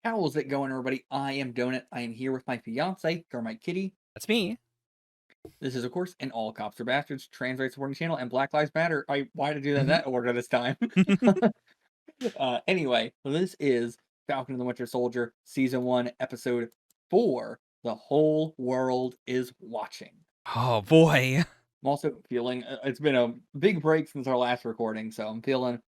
How's it going, everybody? I am Donut. I am here with my fiance, or my kitty. That's me. This is, of course, an All Cops Are Bastards trans rights supporting channel and Black Lives Matter. I why to do that in Mhm. that order this time? Anyway, so this is Falcon and the Winter Soldier, Season 1, Episode 4. The whole world is watching. Oh, boy. I'm also feeling it's been a big break since our last recording, so I'm feeling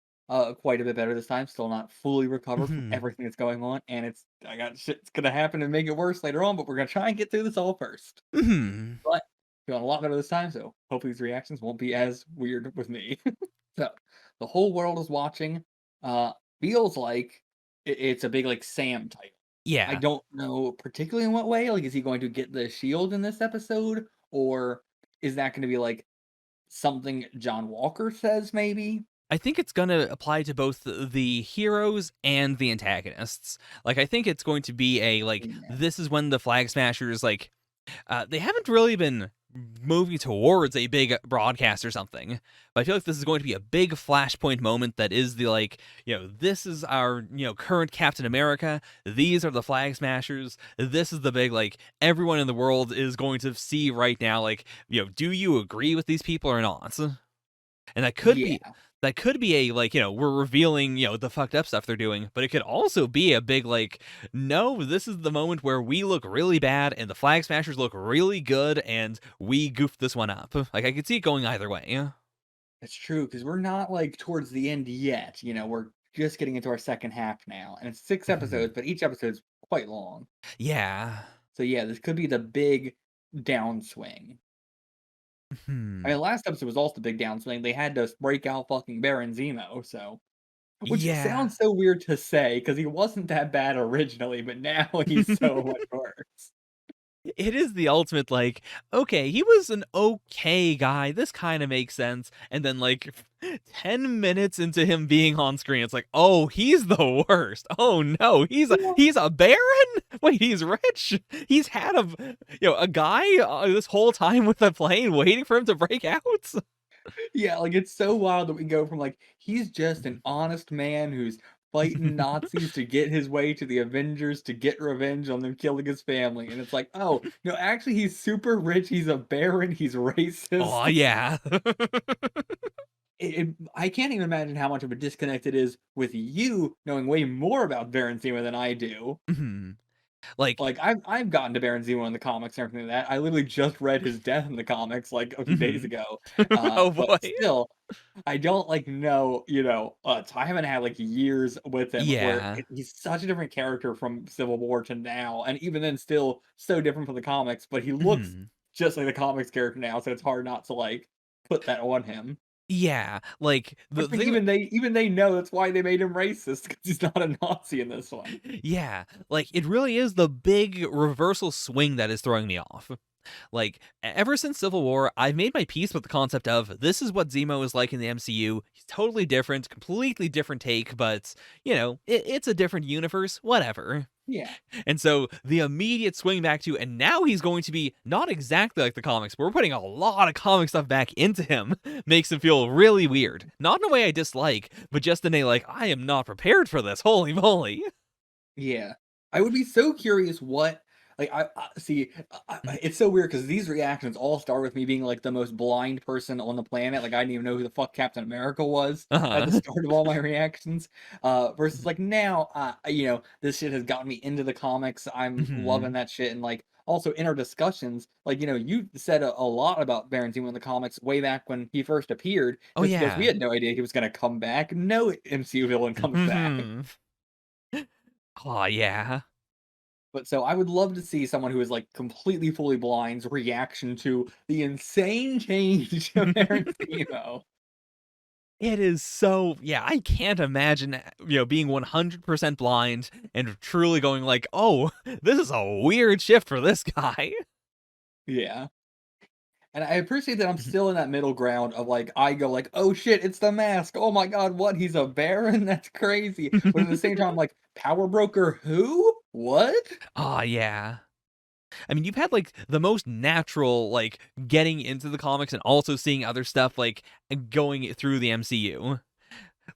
quite a bit better this time. Still not fully recovered from Mhm. everything that's going on, and I got shit's gonna happen and make it worse later on, but we're gonna try and get through this all first. Mhm. But feeling a lot better this time, so hopefully these reactions won't be as weird with me. So the whole world is watching. Uh, feels like it's a big like Sam type. I Yeah. don't know particularly in what way. Like, is he going to get the shield in this episode, or is that going to be like something John Walker says? Maybe. I think it's gonna apply to both the heroes and the antagonists. Like, I think it's going to be Yeah. this is when the Flag Smashers, they haven't really been moving towards a big broadcast or something. But I feel like this is going to be a big flashpoint moment that is this is our, current Captain America. These are the Flag Smashers. This is the big, everyone in the world is going to see right now, do you agree with these people or not? And Yeah. that could be a we're revealing, the fucked up stuff they're doing, but it could also be a big no, this is the moment where we look really bad and the Flag Smashers look really good and we goofed this one up. Like I could see it going either way. That's true because we're not like towards the end yet. We're just getting into our second half now, and it's 6 episodes, Mhm. but each episode's quite long. Yeah. So yeah, this could be the big downswing. I Hmm. mean, last episode was also the big downswing. They had to break out fucking Baron Zemo, so which Yeah. sounds so weird to say because he wasn't that bad originally, but now he's so much worse. It is the ultimate, okay, he was an okay guy. This kind of makes sense. And then, 10 minutes into him being on screen, it's like, oh, he's the worst. Oh no, Yeah. he's a baron. Wait, he's rich. He's had a guy this whole time with a plane waiting for him to break out. Yeah, like it's so wild that we go from like he's just an honest man who's fighting Nazis to get his way to the Avengers to get revenge on them killing his family. And it's like, oh, no, actually he's super rich, he's a baron, he's Oh racist. yeah. I can't even imagine how much of a disconnect it is with you knowing way more about Baron Zemo than I do. Mhm. Like, Like, I've gotten to Baron Zemo in the comics and everything like that. I literally just read his death in the comics, like, a few days mhm. ago. Oh But boy. still, I don't, like, know, I haven't had, like, years with him where Yeah. he's such a different character from Civil War to now, and even then still so different from the comics, but he looks Mhm. just like the comics character now, so it's hard not to, like, put that on him. Yeah. Like But the I mean, thing. even they know that's why they made him racist because he's not a Nazi in this one. Yeah, it really is the big reversal swing that is throwing me off. Ever since Civil War, I've made my peace with the concept of this is what Zemo is like in the MCU. He's totally different, completely different take, but, it's a different universe, whatever. Yeah. And so the immediate swing back to, and now he's going to be not exactly like the comics, but we're putting a lot of comic stuff back into him, makes him feel really weird. Not in a way I dislike, but just in a, I am not prepared for this, holy moly. Yeah. I would be so curious what like, I see, it's so weird because these reactions all start with me being, like, the most blind person on the planet, like, I didn't even know who the fuck Captain America was at the Uh-huh. start of all my reactions, versus, like, now, this shit has gotten me into the comics, I'm loving Mhm. that shit, and, like, also in our discussions, like, you said a lot about Baron Zemo in the comics way back when he first appeared, Oh, just because we yeah. had no idea he was gonna come back, no MCU villain comes back. Mhm. Aw, yeah. But so I would love to see someone who is like completely fully blind's reaction to the insane change of Aaron Zemo. It is so, yeah, I can't imagine, being 100% blind and truly going "Oh, this is a weird shift for this guy." Yeah. And I appreciate that I'm still in that middle ground of like I go like, "Oh shit, it's the mask. Oh my god, what? He's a baron? That's crazy." But at the same time I'm like, "Power broker who? What?" Aw, yeah. I mean, you've had, the most natural, getting into the comics and also seeing other stuff, going through the MCU.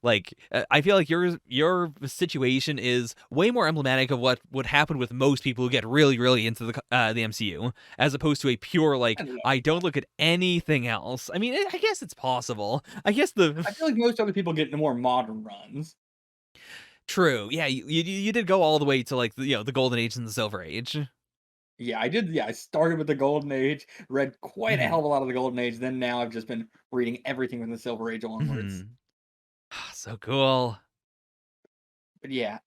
Like, I feel like your situation is way more emblematic of what would happen with most people who get really, really into the MCU, as opposed to a pure like I don't look at anything else. I mean, I guess it's possible. I guess the I feel like most other people get into more modern runs. true, yeah, you did go all the way to like the golden age and the silver age. Yeah, I did. Yeah, I started with the Golden Age, read quite a Hmm. hell of a lot of the Golden Age. Then now I've just been reading everything from the Silver Age onwards. Hmm. So cool. But yeah.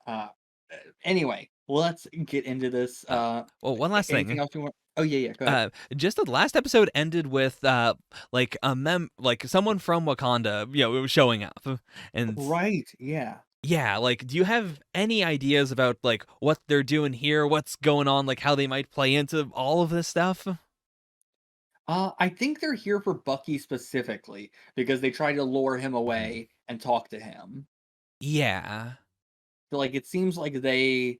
Anyway, let's get into this. Uh, well, one last Anything thing. else you want? Oh yeah, yeah. Go ahead. Just the last episode ended with like like someone from Wakanda, showing up, and Right. Yeah. yeah, like, do you have any ideas about like what they're doing here, what's going on, like how they might play into all of this stuff? I think they're here for Bucky specifically because they try to lure him Mhm. away and talk to him. Yeah. So, like, it seems like they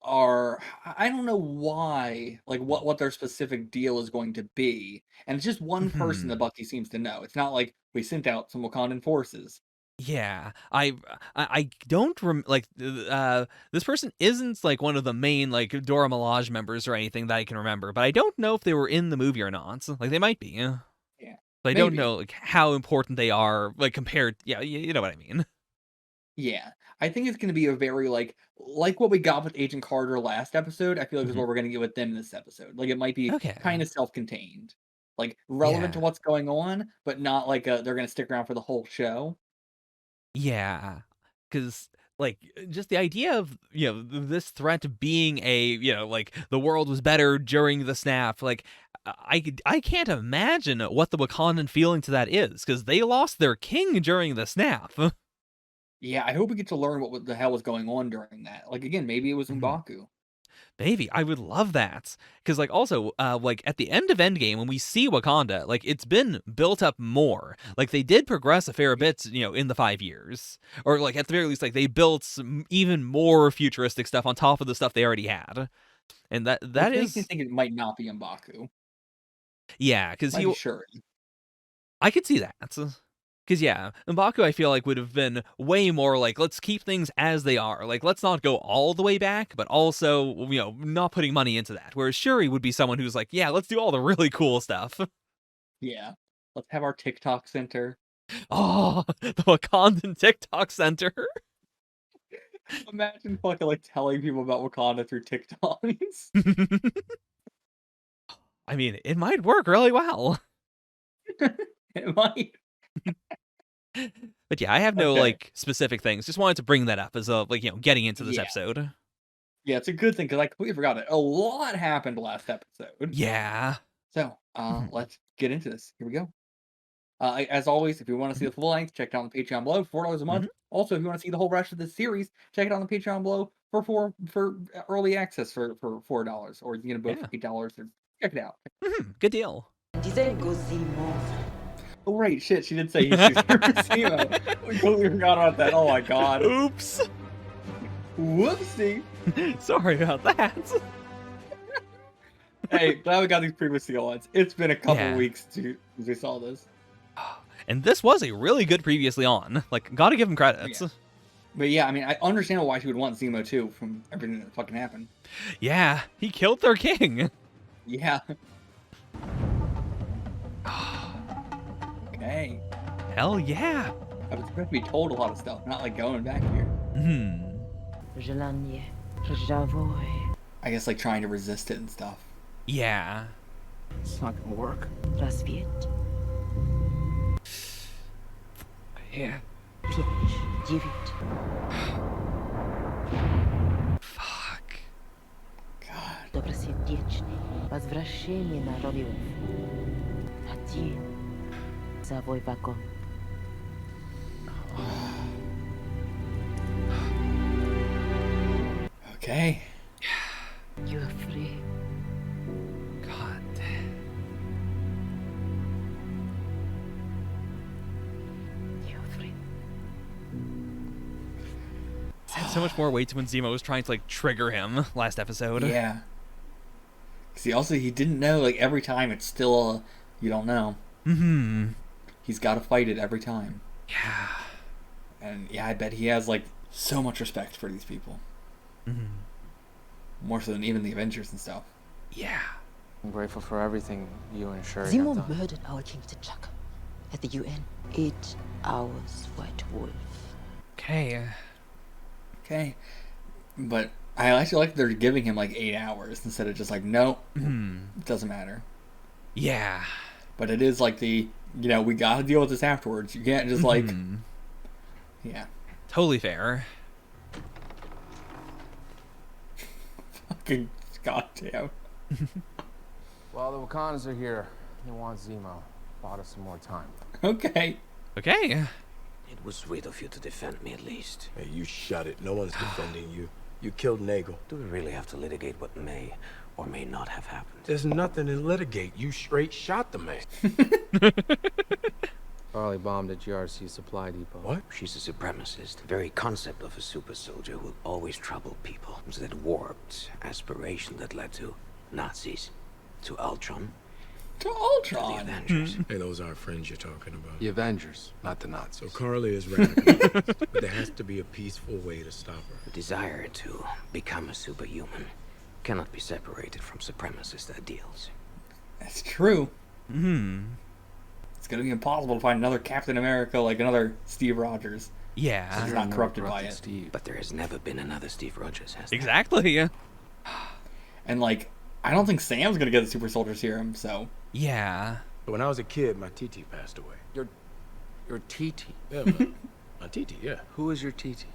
are. I don't know why, like, what their specific deal is going to be, and it's just one person that Hmm. Bucky seems to know. It's not like we sent out some Wakandan forces. Yeah, I don't like this person isn't like one of the main like Dora Milaje members or anything that I can remember, but I don't know if they were in the movie or not. Like they might be, Yeah, but I don't maybe. know like how important they are like compared. Yeah, you know what I mean. Yeah, I think it's gonna be a very, like what we got with Agent Carter last episode, I feel like is Mhm. what we're gonna get with them this episode. Like, it might be Okay. kinda self-contained. Like, relevant to Yeah. what's going on, but not like, they're gonna stick around for the whole show. Yeah. Because like just the idea of this threat being a like the world was better during the snap, like I can't imagine what the Wakandan feeling to that is because they lost their king during the snap. Yeah, I hope we get to learn what the hell was going on during that. Like, again, maybe it was Mhm. M'Baku. Maybe I would love that because like also like at the end of Endgame when we see Wakanda, like it's been built up more. Like they did progress a fair Yeah, bit, in the 5 years, or like at the very least, like they built some even more futuristic stuff on top of the stuff they already had, and that which makes me is think it might not be M'Baku. yeah, because Might be he Shuri. I could see that. Because yeah, M'Baku I feel like would have been way more like let's keep things as they are. Like let's not go all the way back, but also not putting money into that. Whereas Shuri would be someone who's like, yeah, let's do all the really cool stuff. Yeah. Let's have our TikTok center. Oh, the Wakandan TikTok Center. Imagine fucking, like, telling people about Wakanda through TikToks. I mean, it might work really well. It might. But yeah, I have no Okay. like specific things. Just wanted to bring that up as a like getting into this Yeah. episode. Yeah, it's a good thing because I completely forgot it. A lot happened last episode. Yeah. So, Mhm. let's get into this. Here we go. As always, if you want to see Mhm. the full length, check it out on the Patreon below, $4 a month. Mhm. Also, if you want to see the whole rest of the series, check it out on the Patreon below for early access for $4, or you can get both for Yeah. $8. Or check it out. Good deal. Oh right, shit, she did say he's Super Zemo. We totally forgot about that. Oh my god. Oops. Whoopsie. Sorry about that. Hey, glad we got these previously ons. It's been a couple Yeah. weeks since we saw this. And this was a really good previously on. Like, gotta give him Yeah. credits. But yeah, I mean, I understand why she would want Zemo too from everything that fucking happened. Yeah, he killed their king. Yeah. Okay. Hell yeah. I was supposed to be told a lot of stuff, not like going back here. Hmm. I guess like trying to resist it and stuff. Yeah. It's not gonna work. Yeah. Fuck. God. Okay. God. Had so much more weight to when Zemo was trying to like trigger him last episode. Yeah. See, also he didn't know. Like every time, it's still you don't know. Hmm. He's got to fight it every time. Yeah. And yeah, I bet he has like so much respect for these people. More so than even the Avengers and stuff. Yeah. I'm grateful for everything you and Shuri Zemo have done. murdered our King T'Chaka at the UN. 8 hours, White Wolf. Okay. Okay. But I actually like they're giving him like 8 hours instead of just like, no, it doesn't matter. Yeah. But it is like we gotta deal with this afterwards. You can't just like, yeah. Totally fair. Fucking goddamn. Well, the Wakandans are here. They want Zemo. Bought us some more time. Okay. Okay. It was sweet of you to defend me at least. Hey, you shut it. No one's defending you. You killed Nagel. Do we really have to litigate what may or may not have happened? There's nothing to litigate. You straight shot the man. Charlie bombed a GRC supply depot. What? She's a supremacist. The very concept of a super soldier will always trouble people. It's that warped aspiration that led to Nazis, to Ultron, To to the Ultron. Avengers. Hey, those are friends you're talking about. The Avengers, not the Nazis. So Carly is radicalized, but there has to be a peaceful way to stop her. The desire to become a superhuman cannot be separated from supremacist ideals. That's true. It's gonna be impossible to find another Captain America like another Steve Rogers. Yeah. He's not corrupted by Corrupted it. Steve. But there has never been another Steve Rogers, has there? Exactly. And like, I don't think Sam's gonna get the super soldier serum, so Yeah. But when I was a kid, my TT passed away. Your TT. Yeah, my TT, yeah. Who is your TT?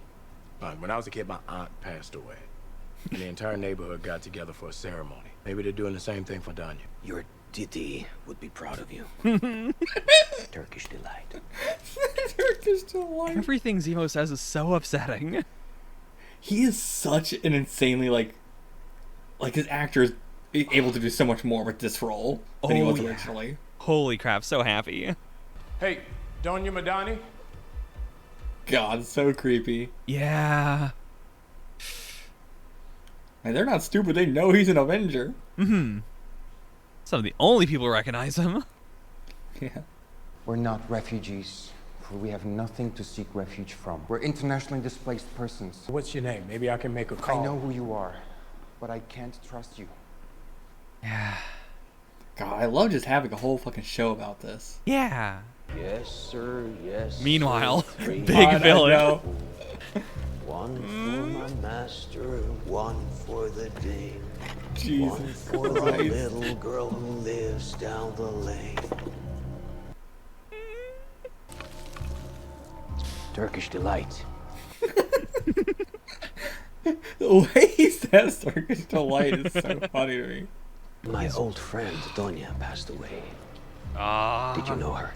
When I was a kid, my aunt passed away. And the entire neighborhood got together for a ceremony. Maybe they're doing the same thing for Danya. Your Didi would be proud of you. Turkish delight. Turkish delight. Everything Zemo says is so upsetting. He is such an insanely like his actor is able to do so much more with this role than he Oh, was yeah. originally. Holy crap, so happy. Hey, Donya Madani? God, so creepy. Yeah. And they're not stupid. They know he's an Avenger. Some of the only people who recognize him. Yeah. We're not refugees, for we have nothing to seek refuge from. We're internationally displaced persons. What's your name? Maybe I can make a call. I know who you are, but I can't trust you. Yeah. God, I love just having a whole fucking show about this. Yeah. Yes, sir, yes. Meanwhile, sir. Three. big God, I villain. know. One for my master, one for the day. One Jesus for the Christ. little girl who lives down the lane. Turkish delight. The way he says Turkish delight is so funny to me. My old friend Donya passed away. Ah. Did you know her?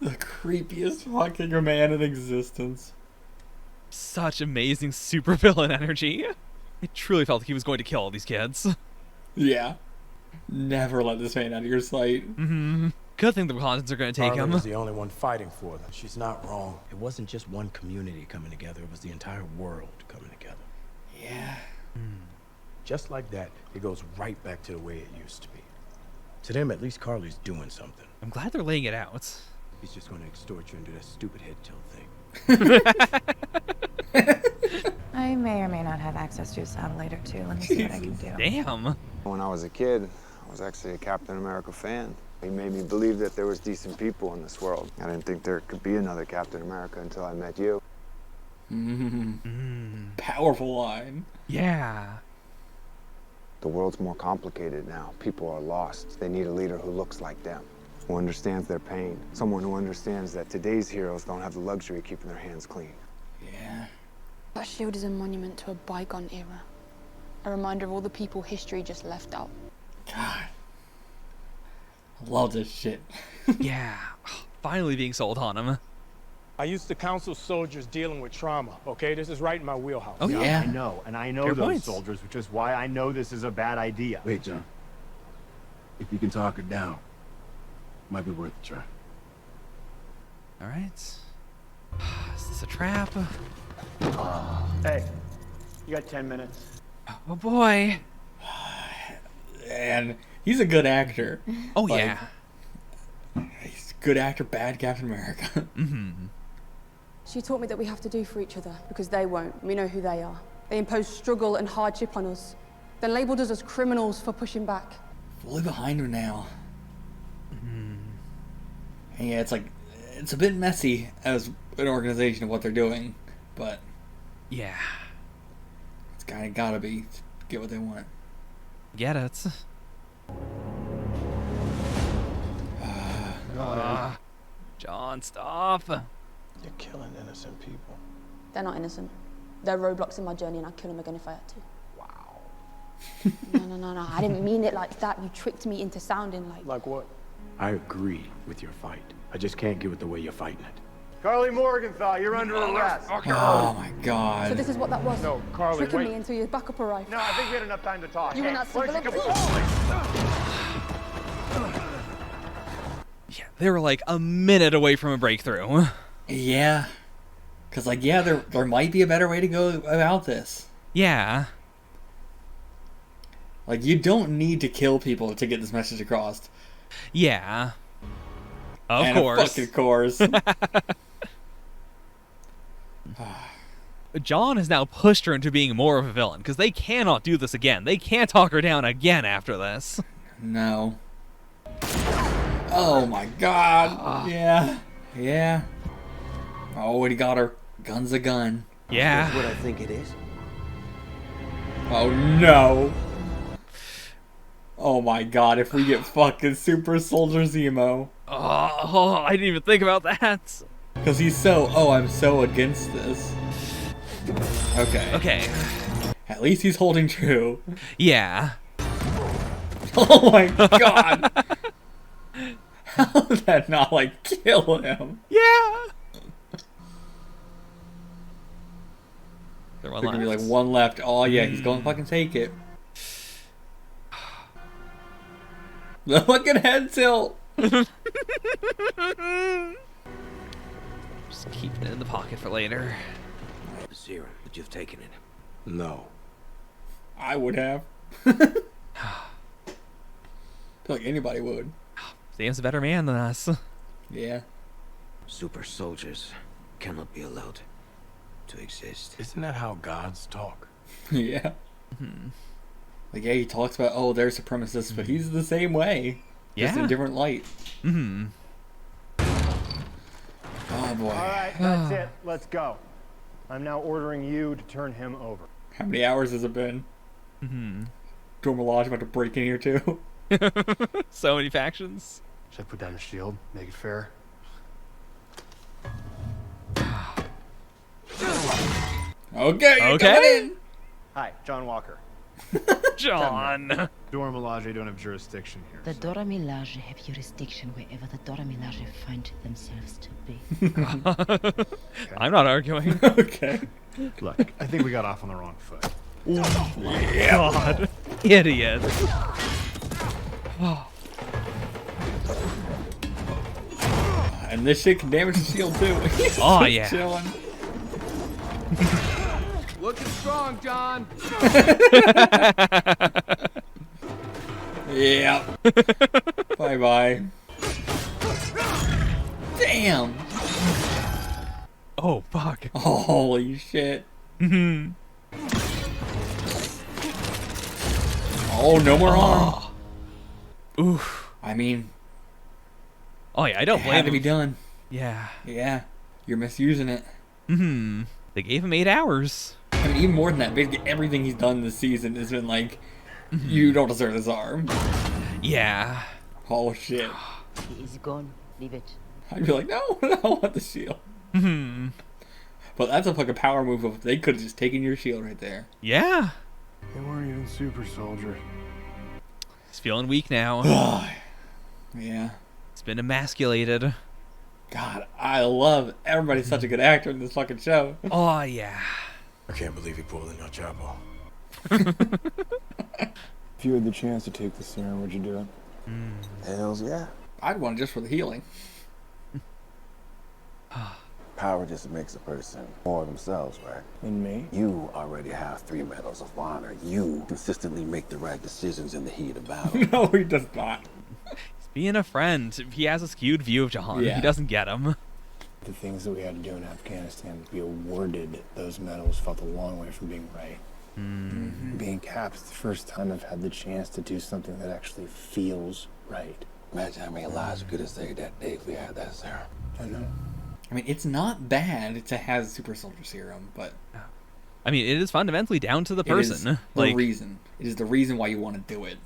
The creepiest fucking man in existence. Such amazing supervillain energy. I truly felt like he was going to kill all these kids. Yeah. Never let this man out of your sight. Good thing the Wakandans are going to take Carly him. was the only one fighting for them. She's not wrong. It wasn't just one community coming together. It was the entire world coming together. Yeah. Just like that, it goes right back to the way it used to be. To them, at least Carly's doing something. I'm glad they're laying it out. He's just going to extort you into that stupid head tilt thing. I may or may not have access to a satellite or two. Let me see what I can do. Damn. When I was a kid, I was actually a Captain America fan. He made me believe that there was decent people in this world. I didn't think there could be another Captain America until I met you. Powerful line. Yeah. The world's more complicated now. People are lost. They need a leader who looks like them, who understands their pain. Someone who understands that today's heroes don't have the luxury of keeping their hands clean. Yeah. That shield is a monument to a bygone era. A reminder of all the people history just left out. God. I love this shit. Yeah. Finally being sold on him. I used to counsel soldiers dealing with trauma, okay? This is right in my wheelhouse. Oh, yeah. I know, and I know Fair those points. soldiers, which is why I know this is a bad idea. Wait, John. If you can talk her down, might be worth a try. All right. Is this a trap? Hey, you got 10 minutes. Oh boy. And he's a good actor. Oh Like, yeah. He's good actor, bad Captain America. She taught me that we have to do for each other because they won't. We know who they are. They impose struggle and hardship on us, then labeled us as criminals for pushing back. Fully behind her now. And yeah, it's like, it's a bit messy as an organization of what they're doing, but yeah, it's kind of gotta be to get what they want. Get it. John, stop. You're killing innocent people. They're not innocent. They're roadblocks in my journey, and I'd kill them again if I had to. Wow. No. I didn't mean it like that. You tricked me into sounding like... Like what? I agree with your fight. I just can't get with the way you're fighting it. Carly Morgenthau, you're under arrest. Oh my god. So this is what that was? No, Carly, Tricking wait. me until your backup arrived. No, I think we had enough time to talk. You and that Why don't you civil... Yeah, they were like a minute away from a breakthrough. Yeah. Because, like, yeah, there might be a better way to go about this. Yeah. Like, you don't need to kill people to get this message across. Yeah. Of and course. Fucking course. John has now pushed her into being more of a villain, because they cannot do this again. They can't talk her down again after this. No. Oh my god. Yeah. Yeah. Oh, and he got her. Gun's a gun. Yeah. That's what I think it is. Oh no. Oh my god, if we get fucking Super Soldier Zemo. Oh, I didn't even think about that. Because he's so, I'm so against this. Okay. Okay. At least he's holding true. Yeah. Oh my god. How did that not, like, kill him? Yeah. There's gonna be like one left. Oh yeah, he's going to fucking take it. The fucking head tilt. Just keeping it in the pocket for later. Zero, but you've taken it. No. I would have. Feel like anybody would. Sam's a better man than us. Yeah. Super soldiers cannot be allowed to exist. Isn't that how gods talk? Yeah. Like, yeah, he talks about, oh, they're supremacists, but he's the same way. Just in different light. Oh, boy. All right, that's it. Let's go. I'm now ordering you to turn him over. How many hours has it been? Dormelage about to break in here, too. So many factions. Should I put down the shield? Make it fair? Okay, coming in. Hi, John Walker. John. Dora Milaje don't have jurisdiction here. The Dora Milaje have jurisdiction wherever the Dora Milaje find themselves to be. I'm not arguing. Okay. Look, I think we got off on the wrong foot. God. Idiot. And this shit can damage the shield, too. He's Oh, just yeah. chilling. Looking strong, John. Yeah. Bye-bye. Damn. Oh, fuck. Holy shit. Oh, no more arm. Oof. I mean, Oh, yeah, I don't it blame had to him. be done. Yeah. Yeah. You're misusing it. They gave him 8 hours. I mean, even more than that, basically everything he's done this season has been like, you don't deserve this arm. Yeah. Oh, shit. He is gone. Leave it. I'd be like, no, I don't want the shield. But that's a fucking power move. Of they could have just taken your shield right there. Yeah. They weren't even super soldiers. He's feeling weak now. Yeah. He's been emasculated. God, I love everybody's such a good actor in this fucking show. Oh, yeah. I can't believe he pulled in El Chapo. If you had the chance to take the serum, would you do it? Hells yeah. I'd want it just for the healing. Power just makes a person more themselves, right? And me? You already have 3 medals of honor. You consistently make the right decisions in the heat of battle. No, he does not. He's being a friend. He has a skewed view of Jahan. Yeah. He doesn't get him. The things that we had to do in Afghanistan to be awarded those medals felt a long way from being right. Being cap's the first time I've had the chance to do something that actually feels right. Imagine how many lives we could have saved that day if we had that serum. I know. I mean, it's not bad to have super soldier serum, but I mean, it is fundamentally down to the it is person. the reason. It is the reason why you want to do it.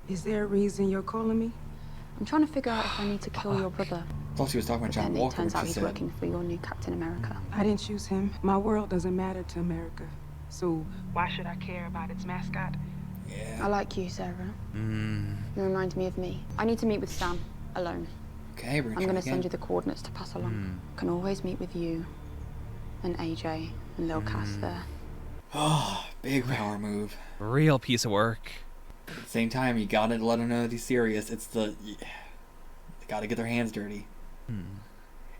Is there a reason you're calling me? I'm trying to figure out if I need to kill your brother. I thought she was talking about John Then it Walker. turns when out she he's said, working for your new Captain America. I didn't choose him. My world doesn't matter to America. So why should I care about its mascot? Yeah. I like you, Sarah. You remind me of me. I need to meet with Sam, alone. Okay, we're I'm gonna going try to send you again. the coordinates to pass along. Can always meet with you and AJ and Lil Cass there. Oh, big power move. Real piece of work. But at the same time, you gotta let him know that he's serious. It's they gotta get their hands dirty.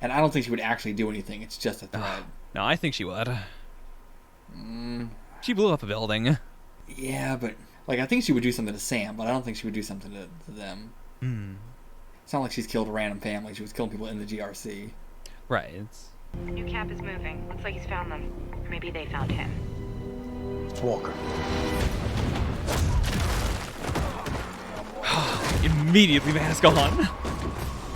And I don't think she would actually do anything. It's just a threat. No, I think she would. She blew up a building. Yeah, but like I think she would do something to Sam, but I don't think she would do something to them. It's not like she's killed a random family. She was killing people in the GRC. Right. New cap is moving. Looks like he's found them. Or maybe they found him. It's Walker. Immediately mask on.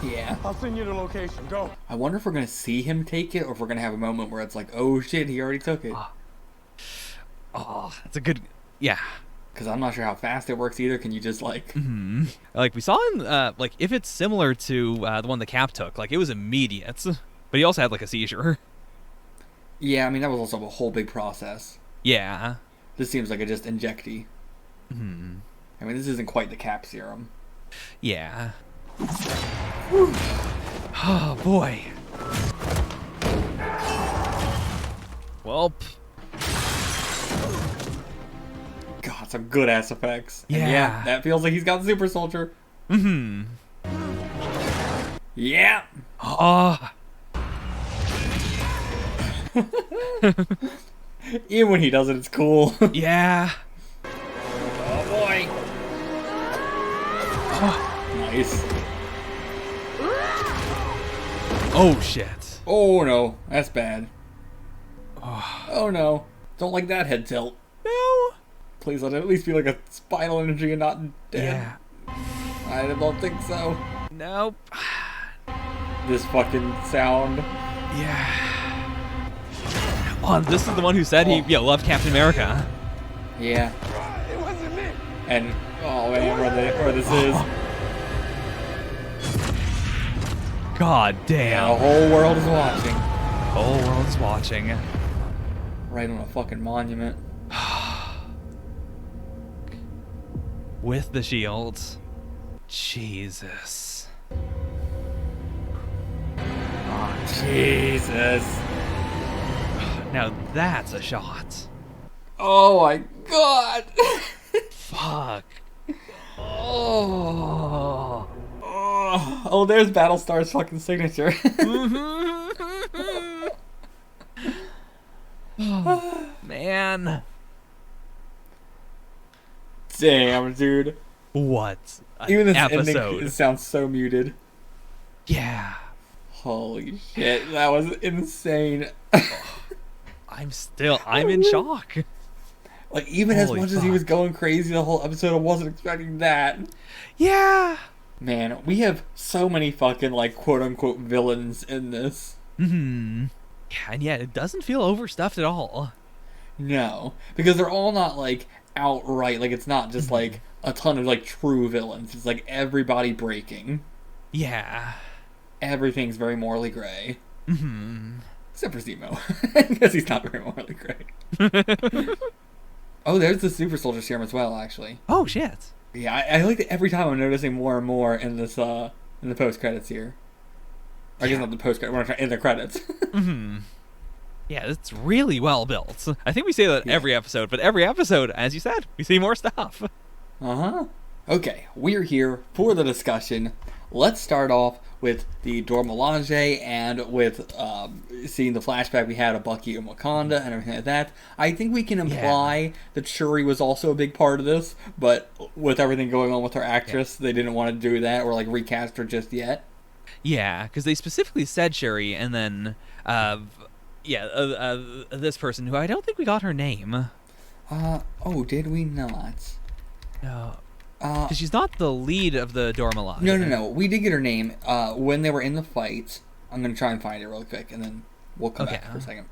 Yeah. I'll send you the location. Go. I wonder if we're gonna see him take it, or if we're gonna have a moment where it's like, oh shit, he already took it. Oh, that's a good. Yeah. Because I'm not sure how fast it works either. Can you just like? Like we saw in like if it's similar to the one the Cap took, like it was immediate, but he also had like a seizure. Yeah, I mean that was also a whole big process. Yeah. This seems like a just injectee. I mean, this isn't quite the Cap serum. Yeah. Oh boy. Well. God, some good ass effects. Yeah. And yeah, that feels like he's got Super Soldier. Yeah. Oh. Even when he does it, it's cool. Yeah. Oh boy. Nice. Oh shit. Oh no, that's bad. Oh no, don't like that head tilt. No. Please let it at least be like a spinal energy and not dead. Yeah. I don't think so. Nope. This fucking sound. Yeah. Oh, this is the one who said he loved Captain America. Yeah. It wasn't me. And oh man, where this is. God damn. The whole world is watching. Whole world's watching. Right on a fucking monument. With the shields. Jesus. Oh, Jesus. Now that's a shot. Oh my god. Fuck. Oh. Oh, there's Battlestar's fucking signature. Man. Damn, dude. What Even this episode. ending, it sounds so muted. Yeah. Holy shit, that was insane. I'm in shock. Like, even as Holy much as he was going crazy the whole episode, I wasn't expecting that. Yeah. Man, we have so many fucking, like, quote-unquote villains in this. Yeah, and yet it doesn't feel overstuffed at all. No. Because they're all not, like, outright. Like, it's not just, like, a ton of, like, true villains. It's, like, everybody breaking. Yeah. Everything's very morally gray. Except for Zemo. Because he's not very morally gray. Oh, there's the Super Soldier Serum as well, actually. Oh, shit. Yeah, I like that every time I'm noticing more and more in this, in the post-credits here. Or I guess not the post-credits, in the credits. Yeah, it's really well built. I think we say that every episode, but every episode, as you said, we see more stuff. Okay, we're here for the discussion let's start off with the Dora Milaje and with seeing the flashback we had of Bucky and Wakanda and everything like that. I think we can imply that Shuri was also a big part of this, but with everything going on with her actress, they didn't want to do that or like recast her just yet. Yeah, because they specifically said Shuri, and then this person who I don't think we got her name. Oh, did we not? No. Because she's not the lead of the Dora Milaje. No. We did get her name when they were in the fight. I'm going to try and find it real quick, and then we'll come back for a second.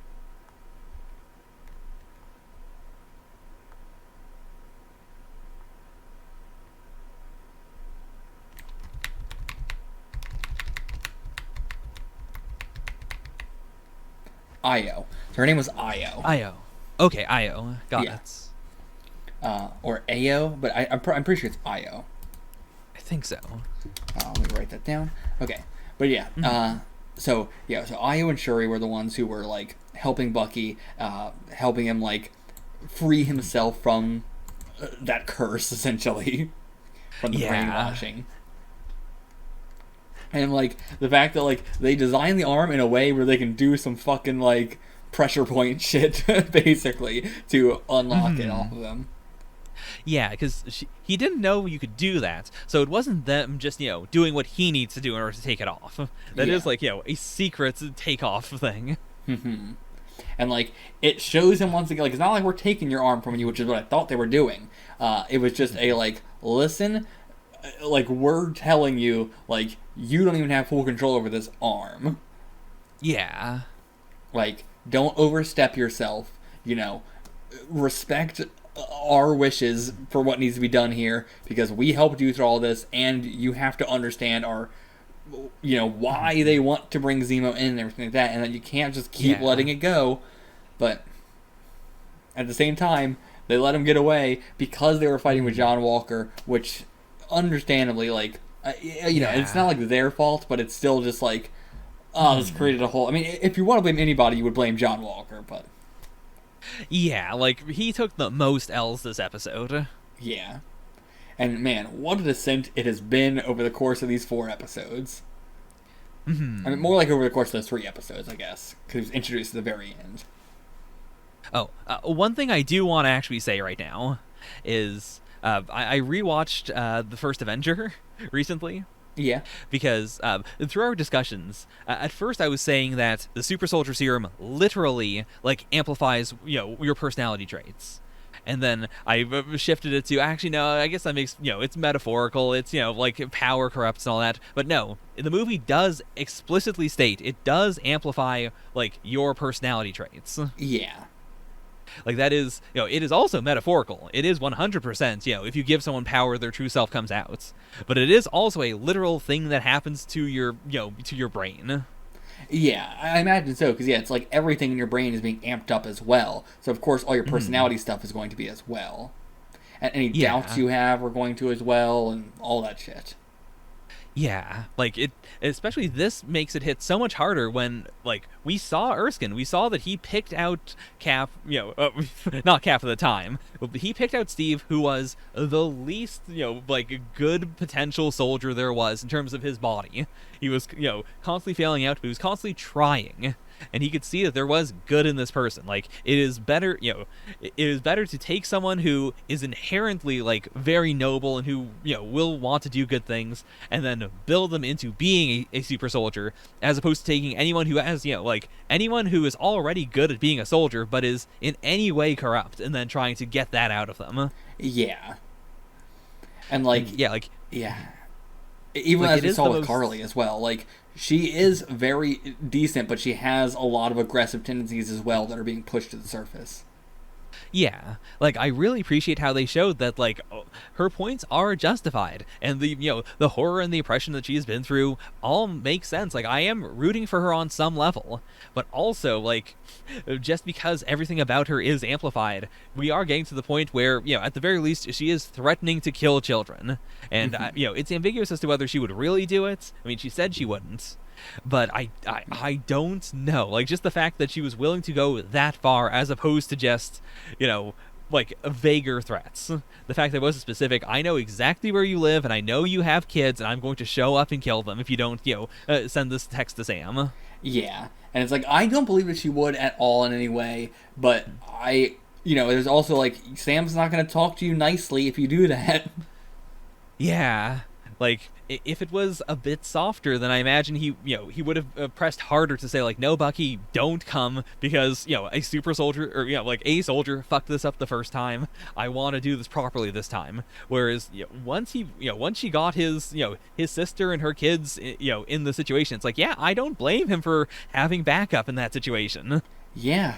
Io. So her name was Io. Io. Okay, Io. Got it. Or Ao, but I'm pretty sure it's Io. I think so. Let me write that down. Okay, but yeah. So Io and Shuri were the ones who were like helping Bucky, helping him like free himself from that curse, essentially, from the brainwashing. And like the fact that like they designed the arm in a way where they can do some fucking like pressure point shit basically to unlock it off of them. Yeah, because he didn't know you could do that, so it wasn't them just doing what he needs to do in order to take it off. That is like a secret takeoff thing. And like it shows him once again, like it's not like we're taking your arm from you, which is what I thought they were doing. It was just a like, listen, like we're telling you like you don't even have full control over this arm. Yeah. Like don't overstep yourself. Respect our wishes for what needs to be done here because we helped you through all this, and you have to understand our why they want to bring Zemo in and everything like that, and that you can't just keep letting it go. But at the same time, they let him get away because they were fighting with John Walker, which understandably like it's not like their fault, but it's still just like this created a whole, I mean, if you want to blame anybody, you would blame John Walker, but yeah, like he took the most L's this episode. Yeah. And man, what a descent it has been over the course of these 4 episodes. I mean, more like over the course of those 3 episodes, I guess, because it was introduced at the very end. Oh, one thing I do want to actually say right now is I rewatched the first Avenger recently. Yeah. Because through our discussions, at first I was saying that the super soldier serum literally like amplifies your personality traits. And then I shifted it to, actually, no, I guess that makes, it's metaphorical. It's, like power corrupts and all that. But no, the movie does explicitly state it does amplify, like, your personality traits. Yeah. Like, that is, it is also metaphorical. It is 100%, if you give someone power, their true self comes out. But it is also a literal thing that happens to your, to your brain. Yeah, I imagine so, because it's like everything in your brain is being amped up as well. So, of course, all your personality stuff is going to be as well. And any doubts you have are going to as well, and all that shit. Yeah, like it, especially this makes it hit so much harder when, like, we saw Erskine. We saw that he picked out Cap, not Cap at the time, but he picked out Steve, who was the least, like, good potential soldier there was in terms of his body. He was, constantly failing out, but he was constantly trying. And he could see that there was good in this person. Like, it is better, it is better to take someone who is inherently, like, very noble and who, will want to do good things, and then build them into being a super soldier, as opposed to taking anyone who has, like, anyone who is already good at being a soldier, but is in any way corrupt, and then trying to get that out of them. Yeah. And, like... Yeah. Even like, as we saw with Carly as well, like, she is very decent, but she has a lot of aggressive tendencies as well that are being pushed to the surface. Yeah, like, I really appreciate how they showed that, like, her points are justified, and the, the horror and the oppression that she's been through all make sense. Like, I am rooting for her on some level, but also, like, just because everything about her is amplified, we are getting to the point where, at the very least, she is threatening to kill children, and, it's ambiguous as to whether she would really do it. I mean, she said she wouldn't. But I don't know. Like, just the fact that she was willing to go that far as opposed to just, like vaguer threats. The fact that it wasn't specific, I know exactly where you live, and I know you have kids, and I'm going to show up and kill them if you don't, send this text to Sam. Yeah. And it's like, I don't believe that she would at all in any way, but there's also like, Sam's not going to talk to you nicely if you do that. Yeah. Like, if it was a bit softer, then I imagine he would have pressed harder to say, like, no, Bucky, don't come, because, a super soldier, or, a soldier fucked this up the first time. I want to do this properly this time. Whereas, once she got his sister and her kids, in the situation, it's like, yeah, I don't blame him for having backup in that situation. Yeah.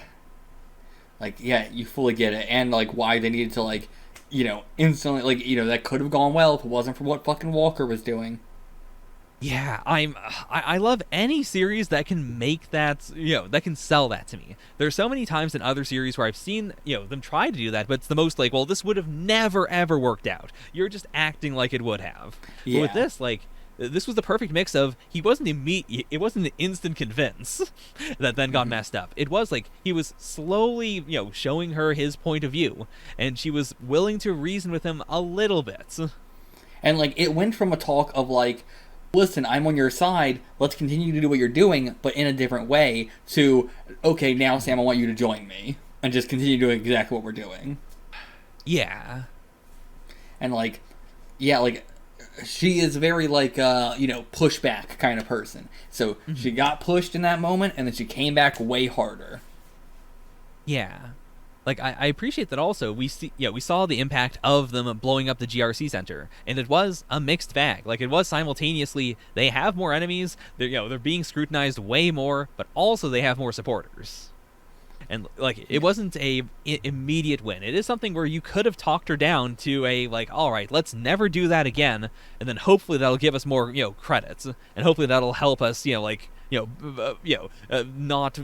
Like, yeah, you fully get it. And, like, why they needed to, like, instantly, like, that could have gone well if it wasn't for what fucking Walker was doing. Yeah, I love any series that can make that, that can sell that to me. There's so many times in other series where I've seen, them try to do that, but it's the most like, well, this would have never, ever worked out. You're just acting like it would have. Yeah. But with this, like, this was the perfect mix of, it wasn't an instant convince that then got messed up. It was like, he was slowly, showing her his point of view, and she was willing to reason with him a little bit. And, like, it went from a talk of, like, listen, I'm on your side, let's continue to do what you're doing, but in a different way, to, okay, now, Sam, I want you to join me, and just continue doing exactly what we're doing. Yeah. And, like, yeah, like, she is very, like, pushback kind of person. So she got pushed in that moment, and then she came back way harder. Yeah. Like, I appreciate that also. We saw the impact of them blowing up the GRC center, and it was a mixed bag. Like, it was simultaneously, they have more enemies, they're being scrutinized way more, but also they have more supporters. And, like, it wasn't a immediate win. It is something where you could have talked her down to a, like, all right, let's never do that again, and then hopefully that'll give us more, credits, and hopefully that'll help us, not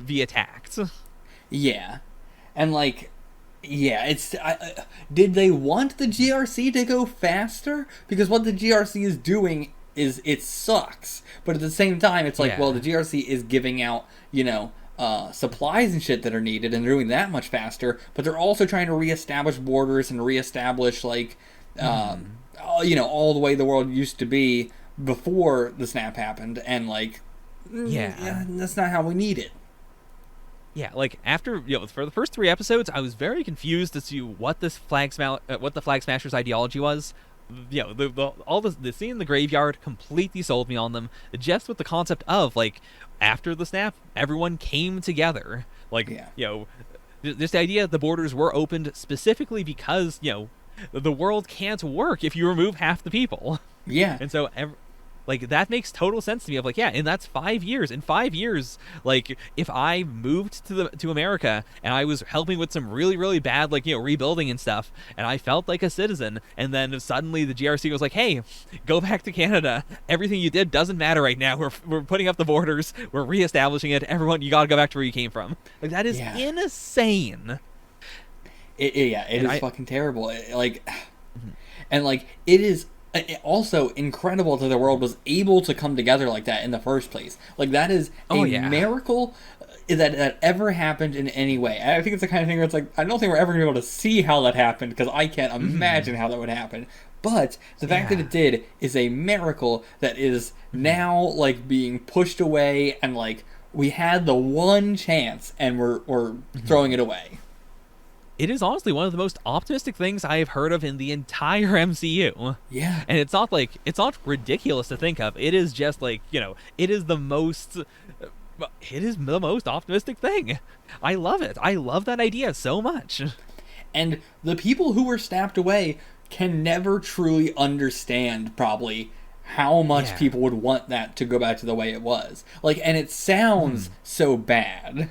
be attacked. Yeah. And, like, yeah, did they want the GRC to go faster? Because what the GRC is doing is, it sucks. But at the same time, it's like, well, the GRC is giving out, supplies and shit that are needed, and they're doing that much faster, but they're also trying to reestablish borders and reestablish, like, all the way the world used to be before the snap happened, and, like, yeah, that's not how we need it. Yeah, like, after, for the first 3 episodes, I was very confused as to what the Flag Smashers' ideology was. The scene in the graveyard completely sold me on them, just with the concept of, like, after the snap, everyone came together. Like, this idea the borders were opened specifically because, the world can't work if you remove half the people. Yeah. And so, like, that makes total sense to me. Of like, yeah, and that's 5 years. In 5 years, like, if I moved to America and I was helping with some really, really bad, like, rebuilding and stuff, and I felt like a citizen, and then suddenly the GRC was like, hey, go back to Canada. Everything you did doesn't matter right now. We're putting up the borders. We're reestablishing it. Everyone, you gotta go back to where you came from. Like, that is insane. It is fucking terrible. And, like, it is also incredible that the world was able to come together like that in the first place. Like, that is a miracle that ever happened in any way. I think it's the kind of thing where it's like, I don't think we're ever going to be able to see how that happened, because I can't imagine how that would happen. But the fact that it did is a miracle that is now, like, being pushed away, and, like, we had the one chance, and we're throwing it away. It is honestly one of the most optimistic things I have heard of in the entire MCU. Yeah. And it's not ridiculous to think of. It is just like, it is the most optimistic thing. I love it. I love that idea so much. And the people who were snapped away can never truly understand, probably, how much people would want that to go back to the way it was. Like, and it sounds so bad.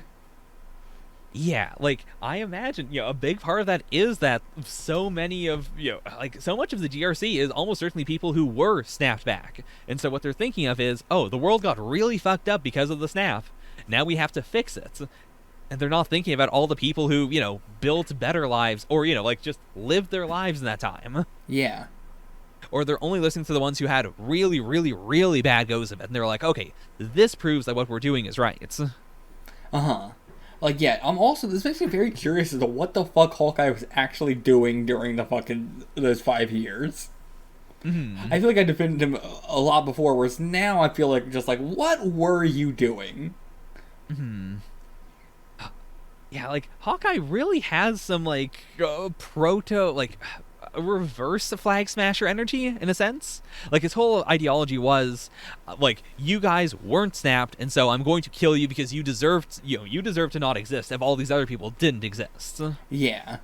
Yeah, like, I imagine, a big part of that is that so many of, so much of the GRC is almost certainly people who were snapped back. And so what they're thinking of is, oh, the world got really fucked up because of the snap. Now we have to fix it. And they're not thinking about all the people who, built better lives, or, just lived their lives in that time. Yeah. Or they're only listening to the ones who had really, really, really bad goes of it. And they're like, okay, this proves that what we're doing is right. Uh-huh. Like, yeah, this makes me very curious as to what the fuck Hawkeye was actually doing during the fucking, those 5 years. Mm-hmm. I feel like I defended him a lot before, whereas now I feel like, just like, what were you doing? Hmm. Yeah, like, Hawkeye really has some, like, proto, like, reverse Flag Smasher energy, in a sense. Like, his whole ideology was, like, you guys weren't snapped, and so I'm going to kill you because you deserve to not exist if all these other people didn't exist. Yeah.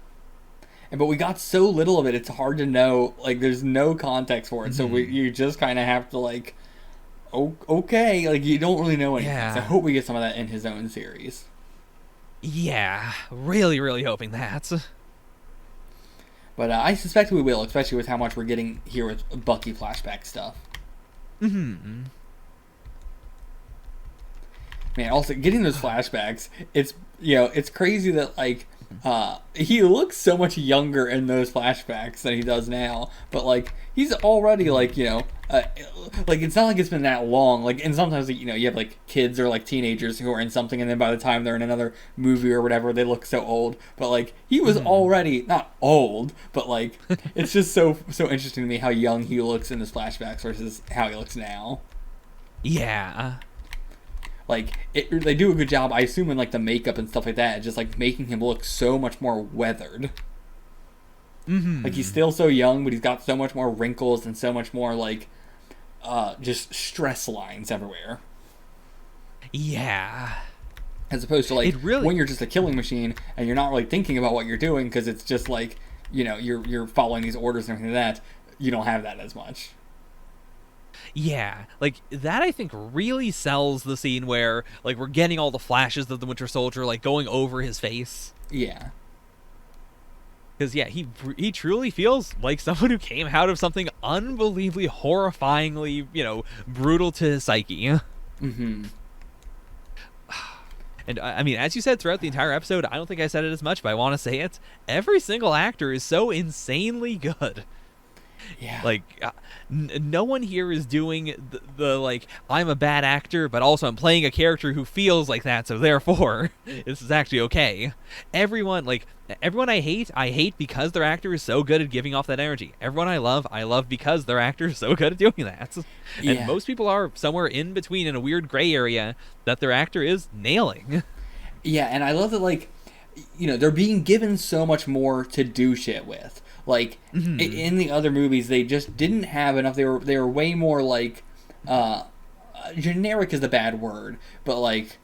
But we got so little of it, it's hard to know, like, there's no context for it, so you just kind of have to, like, okay, like, you don't really know anything. Yeah. So I hope we get some of that in his own series. Yeah, really, really hoping that. But I suspect we will, especially with how much we're getting here with Bucky flashback stuff. Mm-hmm. Man, also, getting those flashbacks, it's crazy that, like, he looks so much younger in those flashbacks than he does now. But, like, he's already, like, like, it's not like it's been that long. Like, and sometimes, you have, like, kids or, like, teenagers who are in something, and then by the time they're in another movie or whatever, they look so old. But, like, he was already, not old, but, like, it's just so interesting to me how young he looks in his flashbacks versus how he looks now. Yeah. Like, they do a good job, I assume, in, like, the makeup and stuff like that, just, like, making him look so much more weathered. Mm-hmm. Like, he's still so young, but he's got so much more wrinkles and so much more, like, just stress lines everywhere. Yeah. As opposed to, like, when you're just a killing machine and you're not really thinking about what you're doing because it's just, like, you're following these orders and everything like that, you don't have that as much. Yeah, like, that I think really sells the scene where, like, we're getting all the flashes of the Winter Soldier, like, going over his face. Yeah. Because, yeah, he truly feels like someone who came out of something unbelievably, horrifyingly, brutal to his psyche. Mm-hmm. And, I mean, as you said throughout the entire episode, I don't think I said it as much, but I want to say it. Every single actor is so insanely good. Yeah. Like, no one here is doing the, like, I'm a bad actor, but also I'm playing a character who feels like that, so therefore, this is actually okay. Everyone I hate because their actor is so good at giving off that energy. Everyone I love because their actor is so good at doing that. And most people are somewhere in between in a weird gray area that their actor is nailing. Yeah, and I love that, like, they're being given so much more to do shit with. Like, in the other movies, they just didn't have enough. They were way more, like, generic is the bad word, but, like,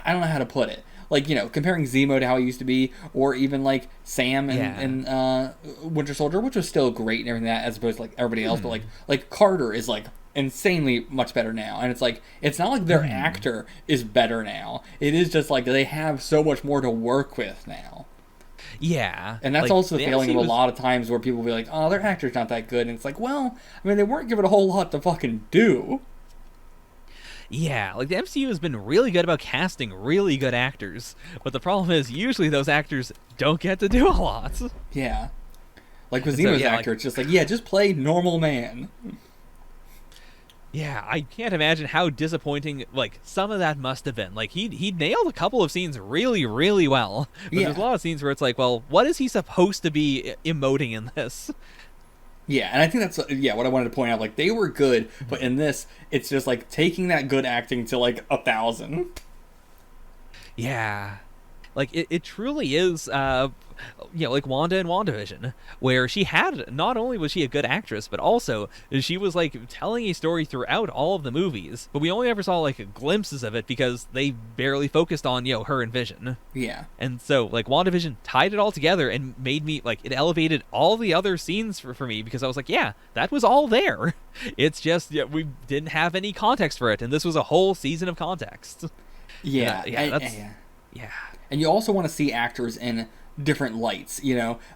I don't know how to put it. Like, comparing Zemo to how he used to be, or even, like, Sam and Winter Soldier, which was still great and everything that, as opposed to, like, everybody else, but, like, Carter is, like, insanely much better now. And it's, like, it's not like their actor is better now. It is just, like, they have so much more to work with now. Yeah. And that's also the feeling of a lot of times where people will be like, oh, their actor's not that good. And it's like, well, I mean, they weren't given a whole lot to fucking do. Yeah, like, the MCU has been really good about casting really good actors. But the problem is, usually those actors don't get to do a lot. Yeah. Like with Zemo's actor, it's just like, just play normal man. Yeah, I can't imagine how disappointing, like, some of that must have been. Like, he nailed a couple of scenes really, really well. But there's a lot of scenes where it's like, well, what is he supposed to be emoting in this? Yeah, and I think that's, what I wanted to point out. Like, they were good, but in this, it's just, like, taking that good acting to, like, 1,000. Yeah. Like, it truly is, like Wanda in WandaVision, where she had, not only was she a good actress, but also she was, like, telling a story throughout all of the movies, but we only ever saw, like, glimpses of it because they barely focused on, her and Vision. Yeah. And so, like, WandaVision tied it all together and made me, like, it elevated all the other scenes for me, because I was like, yeah, that was all there. It's just, we didn't have any context for it, and this was a whole season of context. Yeah. Yeah. And you also want to see actors in different lights,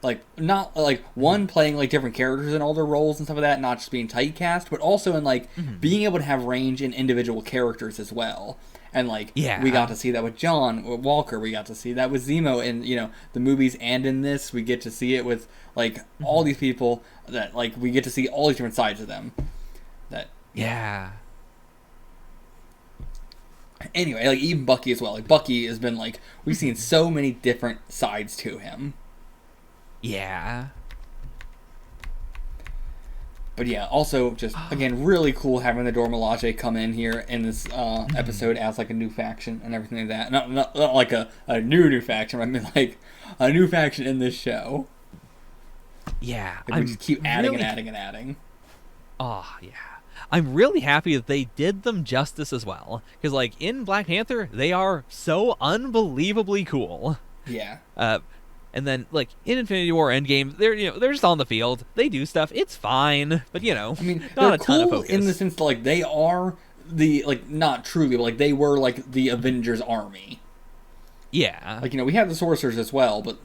like, not like one playing, like, different characters in all their roles and stuff like that, not just being typecast, but also in, like, being able to have range in individual characters as well. And, like, we got to see that with John Walker, we got to see that with Zemo in, the movies, and in this we get to see it with, like, all these people that, like, we get to see all these different sides of them. Yeah. Anyway, like even Bucky as well. Like Bucky has been like we've seen so many different sides to him. Yeah. But yeah, also just again really cool having the Dora Milaje come in here in this episode as like a new faction and everything like that. Not like a new faction. I mean like a new faction in this show. Yeah, like, we just keep adding and adding and adding. Oh yeah. I'm really happy that they did them justice as well. Because, like, in Black Panther, they are so unbelievably cool. Yeah. And then, like, in Infinity War Endgame, they're just on the field. They do stuff. It's fine. But, I mean, not they're a ton of cool focus. in the sense that, like, they are the, like, not truly, but, like, they were, like, the Avengers army. Yeah. Like, we have the Sorcerers as well, but,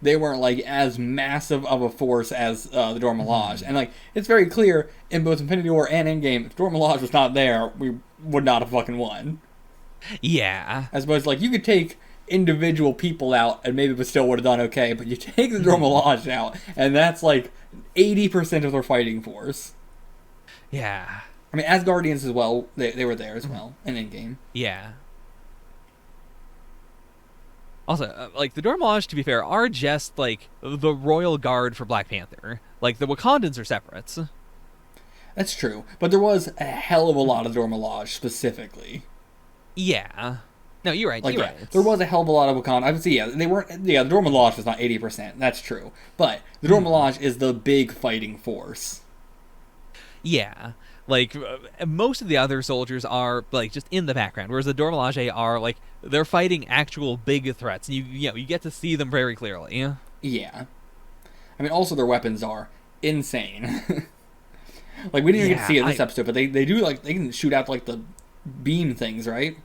they weren't, like, as massive of a force as the Dora Milaje. And, like, it's very clear in both Infinity War and Endgame, if Dora Milaje was not there, we would not have fucking won. Yeah. As opposed to, like, you could take individual people out and maybe it still would have done okay, but you take the Dora Milaje out, and that's, like, 80% of their fighting force. Yeah. I mean, Asgardians as well, they were there as well in Endgame. Yeah. Also, like, the Dora Milaje, to be fair, are just, like, the royal guard for Black Panther. Like, the Wakandans are separate. That's true. But there was a hell of a lot of Dora Milaje, specifically. Yeah. No, you're right, like, you're yeah, right. There was a hell of a lot of Wakanda. I would say, they weren't... Yeah, the Dora Milaje was not 80%. That's true. But the Dora Milaje is the big fighting force. Yeah. Like, most of the other soldiers are, like, just in the background, whereas the Dora Milaje are, like, they're fighting actual big threats, and you get to see them very clearly. Yeah. I mean, also their weapons are insane. Like, we didn't even get to see it in this episode, but they do, like, they can shoot out, like, the beam things, right?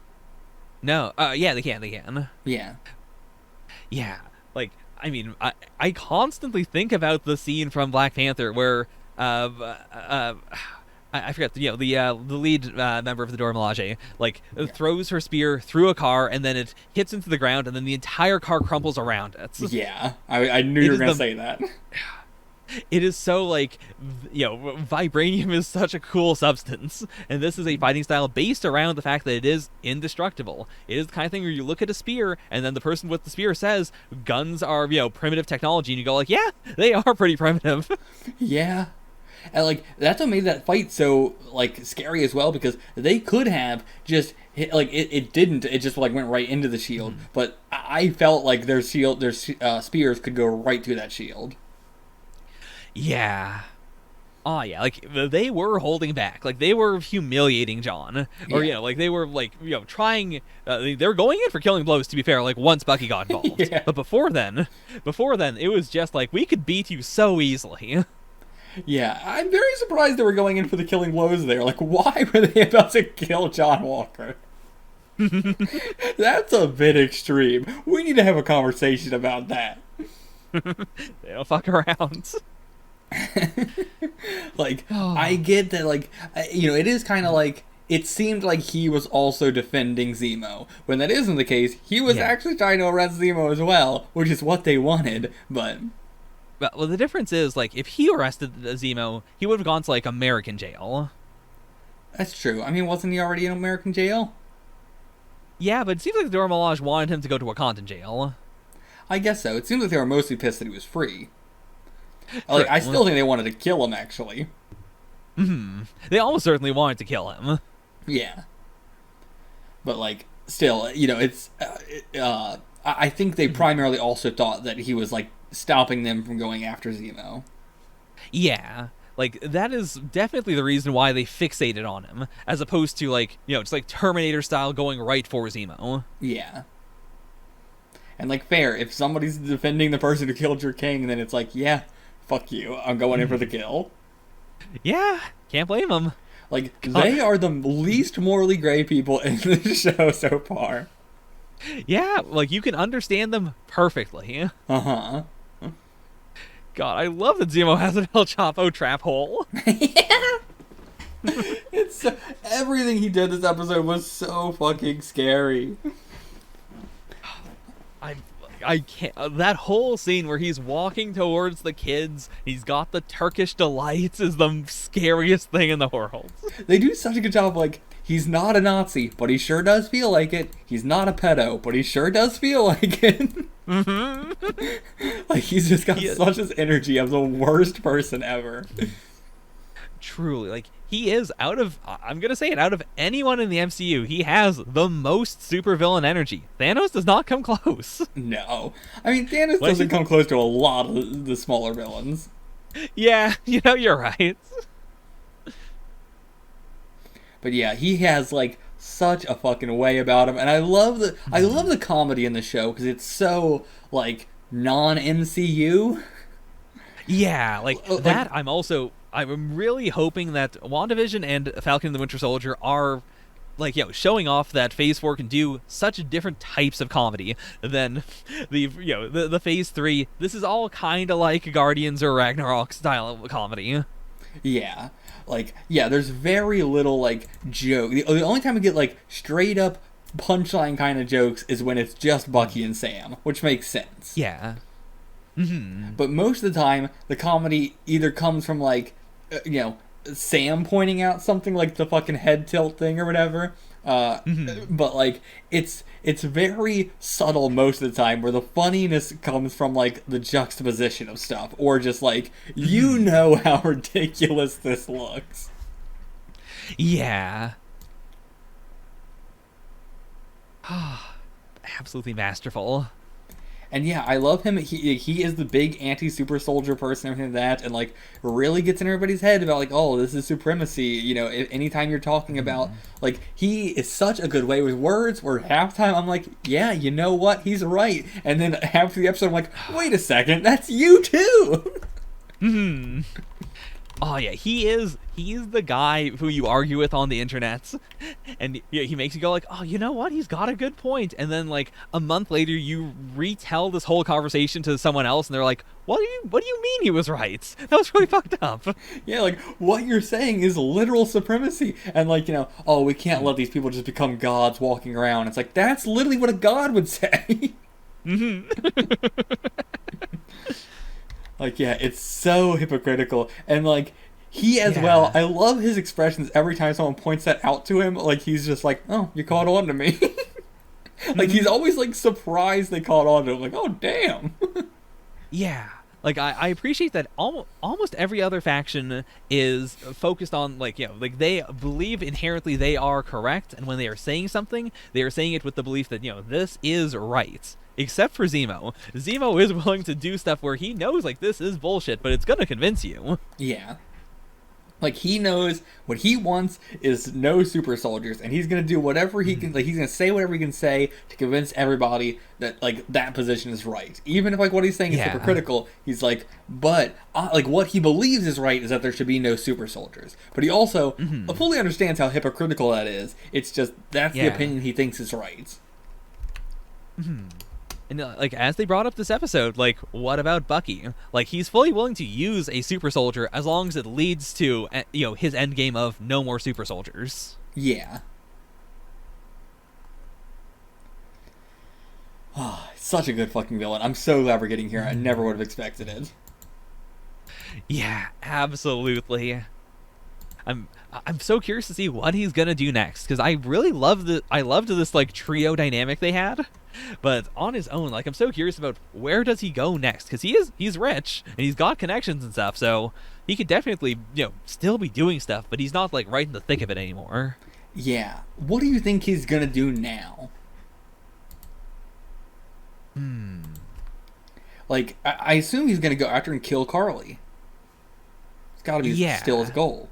No. Yeah, they can. Yeah. Yeah. Like, I mean, I constantly think about the scene from Black Panther where, I forget, the lead member of the Dora Milaje, like, throws her spear through a car, and then it hits into the ground, and then the entire car crumples around it. Yeah, I knew you were going to say that. It is so, like, vibranium is such a cool substance, and this is a fighting style based around the fact that it is indestructible. It is the kind of thing where you look at a spear, and then the person with the spear says, guns are, primitive technology, and you go like, yeah, they are pretty primitive. Yeah. And, like, that's what made that fight so, like, scary as well, because they could have just hit, like, it didn't, it just, like, went right into the shield, but I felt like their spears could go right through that shield. Yeah. Oh, yeah, like, they were holding back. Like, they were humiliating John. Or, like, they were, like, trying... they were going in for killing blows, to be fair, like, once Bucky got involved. Yeah. But before then, it was just, like, we could beat you so easily. Yeah, I'm very surprised they were going in for the killing blows there. Like, why were they about to kill John Walker? That's a bit extreme. We need to have a conversation about that. They don't fuck around. Like, I get that, like, it is kind of like, it seemed like he was also defending Zemo. When that isn't the case, he was actually trying to arrest Zemo as well, which is what they wanted, but... Well, the difference is, like, if he arrested Zemo, he would have gone to, like, American jail. That's true. I mean, wasn't he already in American jail? Yeah, but it seems like the Dora Milaje wanted him to go to Wakandan jail. I guess so. It seems like they were mostly pissed that he was free. Like, I still think they wanted to kill him, actually. They almost certainly wanted to kill him. Yeah. But, like, still, it's... I think they primarily also thought that he was, like, stopping them from going after Zemo. Yeah. Like, that is definitely the reason why they fixated on him, as opposed to, like, just like Terminator style going right for Zemo. Yeah. And, like, fair, if somebody's defending the person who killed your king, then it's like, yeah, fuck you, I'm going in for the kill. Yeah, can't blame them. Like, they are the least morally gray people in the show so far. Yeah, like, you can understand them perfectly. Uh-huh. God, I love that Zemo has an El Chapo trap hole. Yeah. It's everything he did this episode was so fucking scary. I can't. That whole scene where he's walking towards the kids, he's got the Turkish delights, is the scariest thing in the world. They do such a good job of, like, he's not a Nazi, but he sure does feel like it. He's not a pedo, but he sure does feel like it. Like, he's just got such this energy of the worst person ever. Truly, like, he is I'm gonna say it, out of anyone in the MCU, he has the most supervillain energy. Thanos does not come close. No. I mean, Thanos doesn't come close to a lot of the smaller villains. Yeah, you're right. But yeah, he has, like, such a fucking way about him, and I love the comedy in the show, because it's so, like, non-MCU. Yeah, like, that, I'm really hoping that WandaVision and Falcon and the Winter Soldier are, like, showing off that Phase 4 can do such different types of comedy than the Phase 3. This is all kind of like Guardians or Ragnarok style of comedy. Yeah. Like, yeah, there's very little, like, joke. The only time we get, like, straight up punchline kind of jokes is when it's just Bucky and Sam, which makes sense. Yeah. Mm-hmm. But most of the time, the comedy either comes from, like, Sam pointing out something like the fucking head tilt thing or whatever. But, like, it's very subtle most of the time, where the funniness comes from, like, the juxtaposition of stuff, or just, like, you know how ridiculous this looks. Yeah. Absolutely masterful. And yeah, I love him. He is the big anti-super soldier person, everything like that, and, like, really gets in everybody's head about, like, oh, this is supremacy. Anytime you're talking about, like, he is such a good way with words, where half time I'm like, yeah, you know what, he's right. And then half the episode I'm like, wait a second, that's you too. Oh yeah, he's the guy who you argue with on the internet, and he makes you go like, oh, you know what, he's got a good point. And then, like, a month later, you retell this whole conversation to someone else, and they're like, what do you mean he was right? That was really fucked up. Yeah, like, what you're saying is literal supremacy. And, like, oh, we can't let these people just become gods walking around. It's like, that's literally what a god would say. Like, yeah, it's so hypocritical. And, like, he as well, I love his expressions every time someone points that out to him. Like, he's just like, oh, you caught on to me. Like, he's always, like, surprised they caught on to him. Like, oh, damn. Yeah. Like, I appreciate that almost every other faction is focused on, like, like, they believe inherently they are correct, and when they are saying something, they are saying it with the belief that, this is right. Except for Zemo. Zemo is willing to do stuff where he knows, like, this is bullshit, but it's gonna convince you. Yeah. Like, he knows what he wants is no super soldiers, and he's gonna do whatever he can, like, he's gonna say whatever he can say to convince everybody that, like, that position is right. Even if, like, what he's saying is hypocritical, he's like, but, like, what he believes is right is that there should be no super soldiers. But he also fully understands how hypocritical that is. It's just, that's the opinion he thinks is right. And, like, as they brought up this episode, like, what about Bucky? Like, he's fully willing to use a super soldier as long as it leads to, his end game of no more super soldiers. Yeah. Oh, such a good fucking villain. I'm so glad we're getting here. I never would have expected it. Yeah, absolutely. I'm so curious to see what he's gonna do next, because I really loved this, like, trio dynamic they had. But on his own, like, I'm so curious about where does he go next, because he's rich and he's got connections and stuff, so he could definitely still be doing stuff, but he's not, like, right in the thick of it anymore. Yeah. What do you think he's gonna do now? Like, I assume he's gonna go after and kill Carly. It's gotta be still his goal.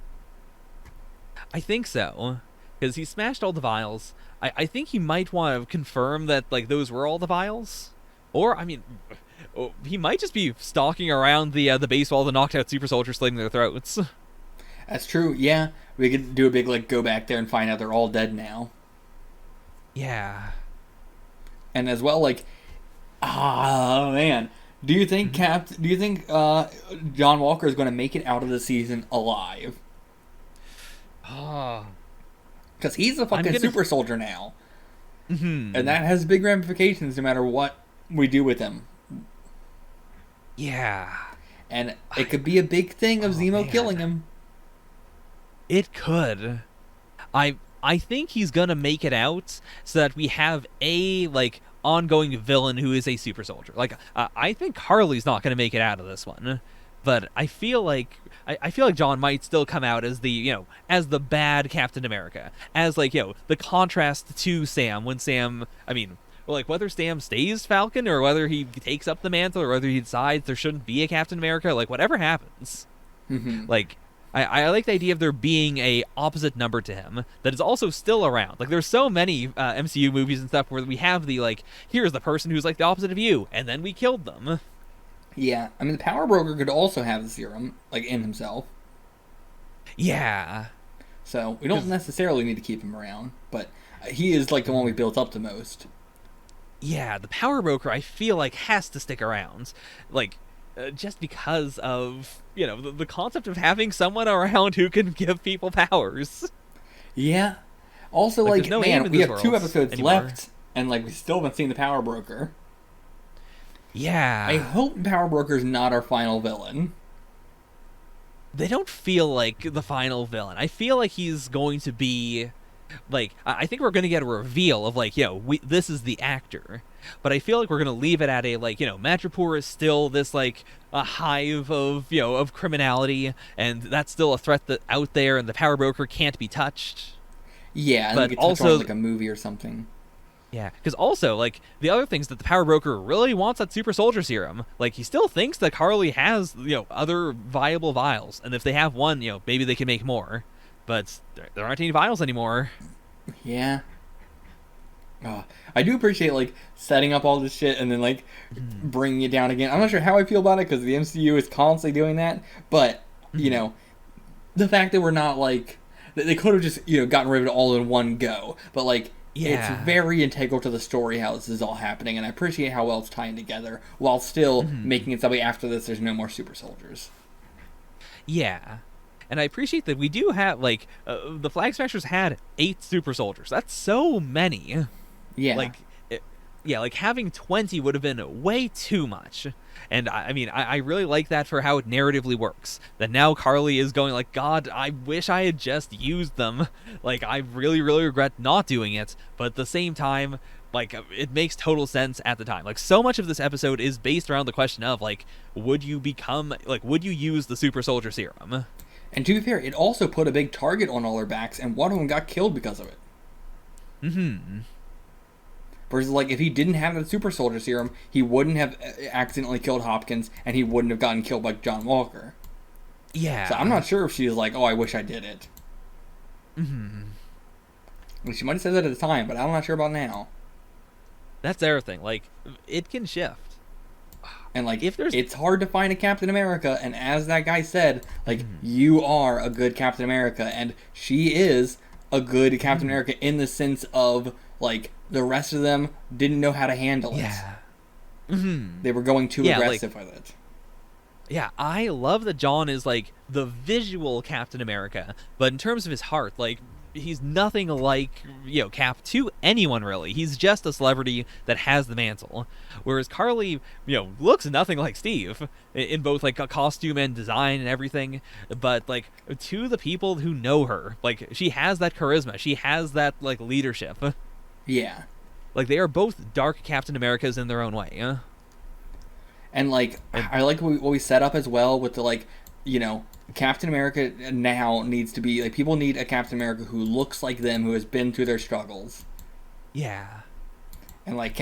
I think so, because he smashed all the vials. I think he might want to confirm that, like, those were all the vials. Or, I mean, he might just be stalking around the base while the knocked out super soldiers slitting their throats. That's true, yeah. We could do a big, like, go back there and find out they're all dead now. Yeah. And as well, like, man. Do you think John Walker is going to make it out of the season alive? Because he's a fucking super soldier now. And that has big ramifications no matter what we do with him. Yeah. And it could be a big thing of Zemo killing him. It could. I think he's gonna make it out so that we have a like ongoing villain who is a super soldier. Like I think Harley's not gonna make it out of this one, but I feel like I feel like John might still come out as the as the bad Captain America, as like the contrast to Sam when Sam like whether Sam stays Falcon or whether he takes up the mantle or whether he decides there shouldn't be a Captain America, like whatever happens, like. I like the idea of there being a opposite number to him that is also still around. Like, there's so many MCU movies and stuff where we have the, like, here's the person who's, like, the opposite of you, and then we killed them. Yeah, I mean, the Power Broker could also have the serum, like, in himself. Yeah. So, we don't necessarily need to keep him around, but he is, like, the one we built up the most. Yeah, the Power Broker, I feel like, has to stick around. Like, just because of, the concept of having someone around who can give people powers. Yeah. Also, like no man, we have 2 episodes anymore. left, and, like, we still haven't seen the Power Broker. Yeah. I hope Power Broker's not our final villain. They don't feel like the final villain. I feel like he's going to be... Like, I think we're going to get a reveal of, like, this is the actor. But I feel like we're going to leave it at a, like, Madripoor is still this, like, a hive of, of criminality, and that's still a threat that out there, and the Power Broker can't be touched. Yeah, and but we could touch on, like, a movie or something. Yeah, because also, like, the other things that the Power Broker really wants that super soldier serum. Like, he still thinks that Harley has, other viable vials, and if they have one, maybe they can make more. But there aren't any vials anymore. Yeah. I do appreciate, like, setting up all this shit and then, like, bringing it down again. I'm not sure how I feel about it because the MCU is constantly doing that. But, the fact that we're not, like... They could have just, gotten rid of it all in one go. But, like, it's very integral to the story how this is all happening. And I appreciate how well it's tying together while still making it so after this there's no more super soldiers. Yeah. And I appreciate that we do have, like, the Flag Smashers had 8 super soldiers. That's so many. Yeah. Like, like, having 20 would have been way too much. And, I really like that for how it narratively works. That now Carly is going like, God, I wish I had just used them. Like, I really, really regret not doing it. But at the same time, like, it makes total sense at the time. Like, so much of this episode is based around the question of, like, would you use the super soldier serum? And to be fair, it also put a big target on all their backs, and one of them got killed because of it. Versus, like, if he didn't have the super soldier serum, he wouldn't have accidentally killed Hopkins, and he wouldn't have gotten killed by John Walker. Yeah. So I'm not sure if she was like, oh, I wish I did it. She might have said that at the time, but I'm not sure about now. That's everything. Like, it can shift. And, like, it's hard to find a Captain America, and as that guy said, like, you are a good Captain America, and she is a good Captain America in the sense of, like, the rest of them didn't know how to handle it. Yeah. They were going too aggressive with it. Yeah, I love that John is, like, the visual Captain America, but in terms of his heart, like, he's nothing like, Cap to anyone, really. He's just a celebrity that has the mantle. Whereas Carly, looks nothing like Steve in both, like, a costume and design and everything. But, like, to the people who know her, like, she has that charisma. She has that, like, leadership. Yeah. Like, they are both dark Captain Americas in their own way. And, like, I like what we set up as well with the, like, Captain America now needs to be, like, people need a Captain America who looks like them, who has been through their struggles. Yeah. And, like,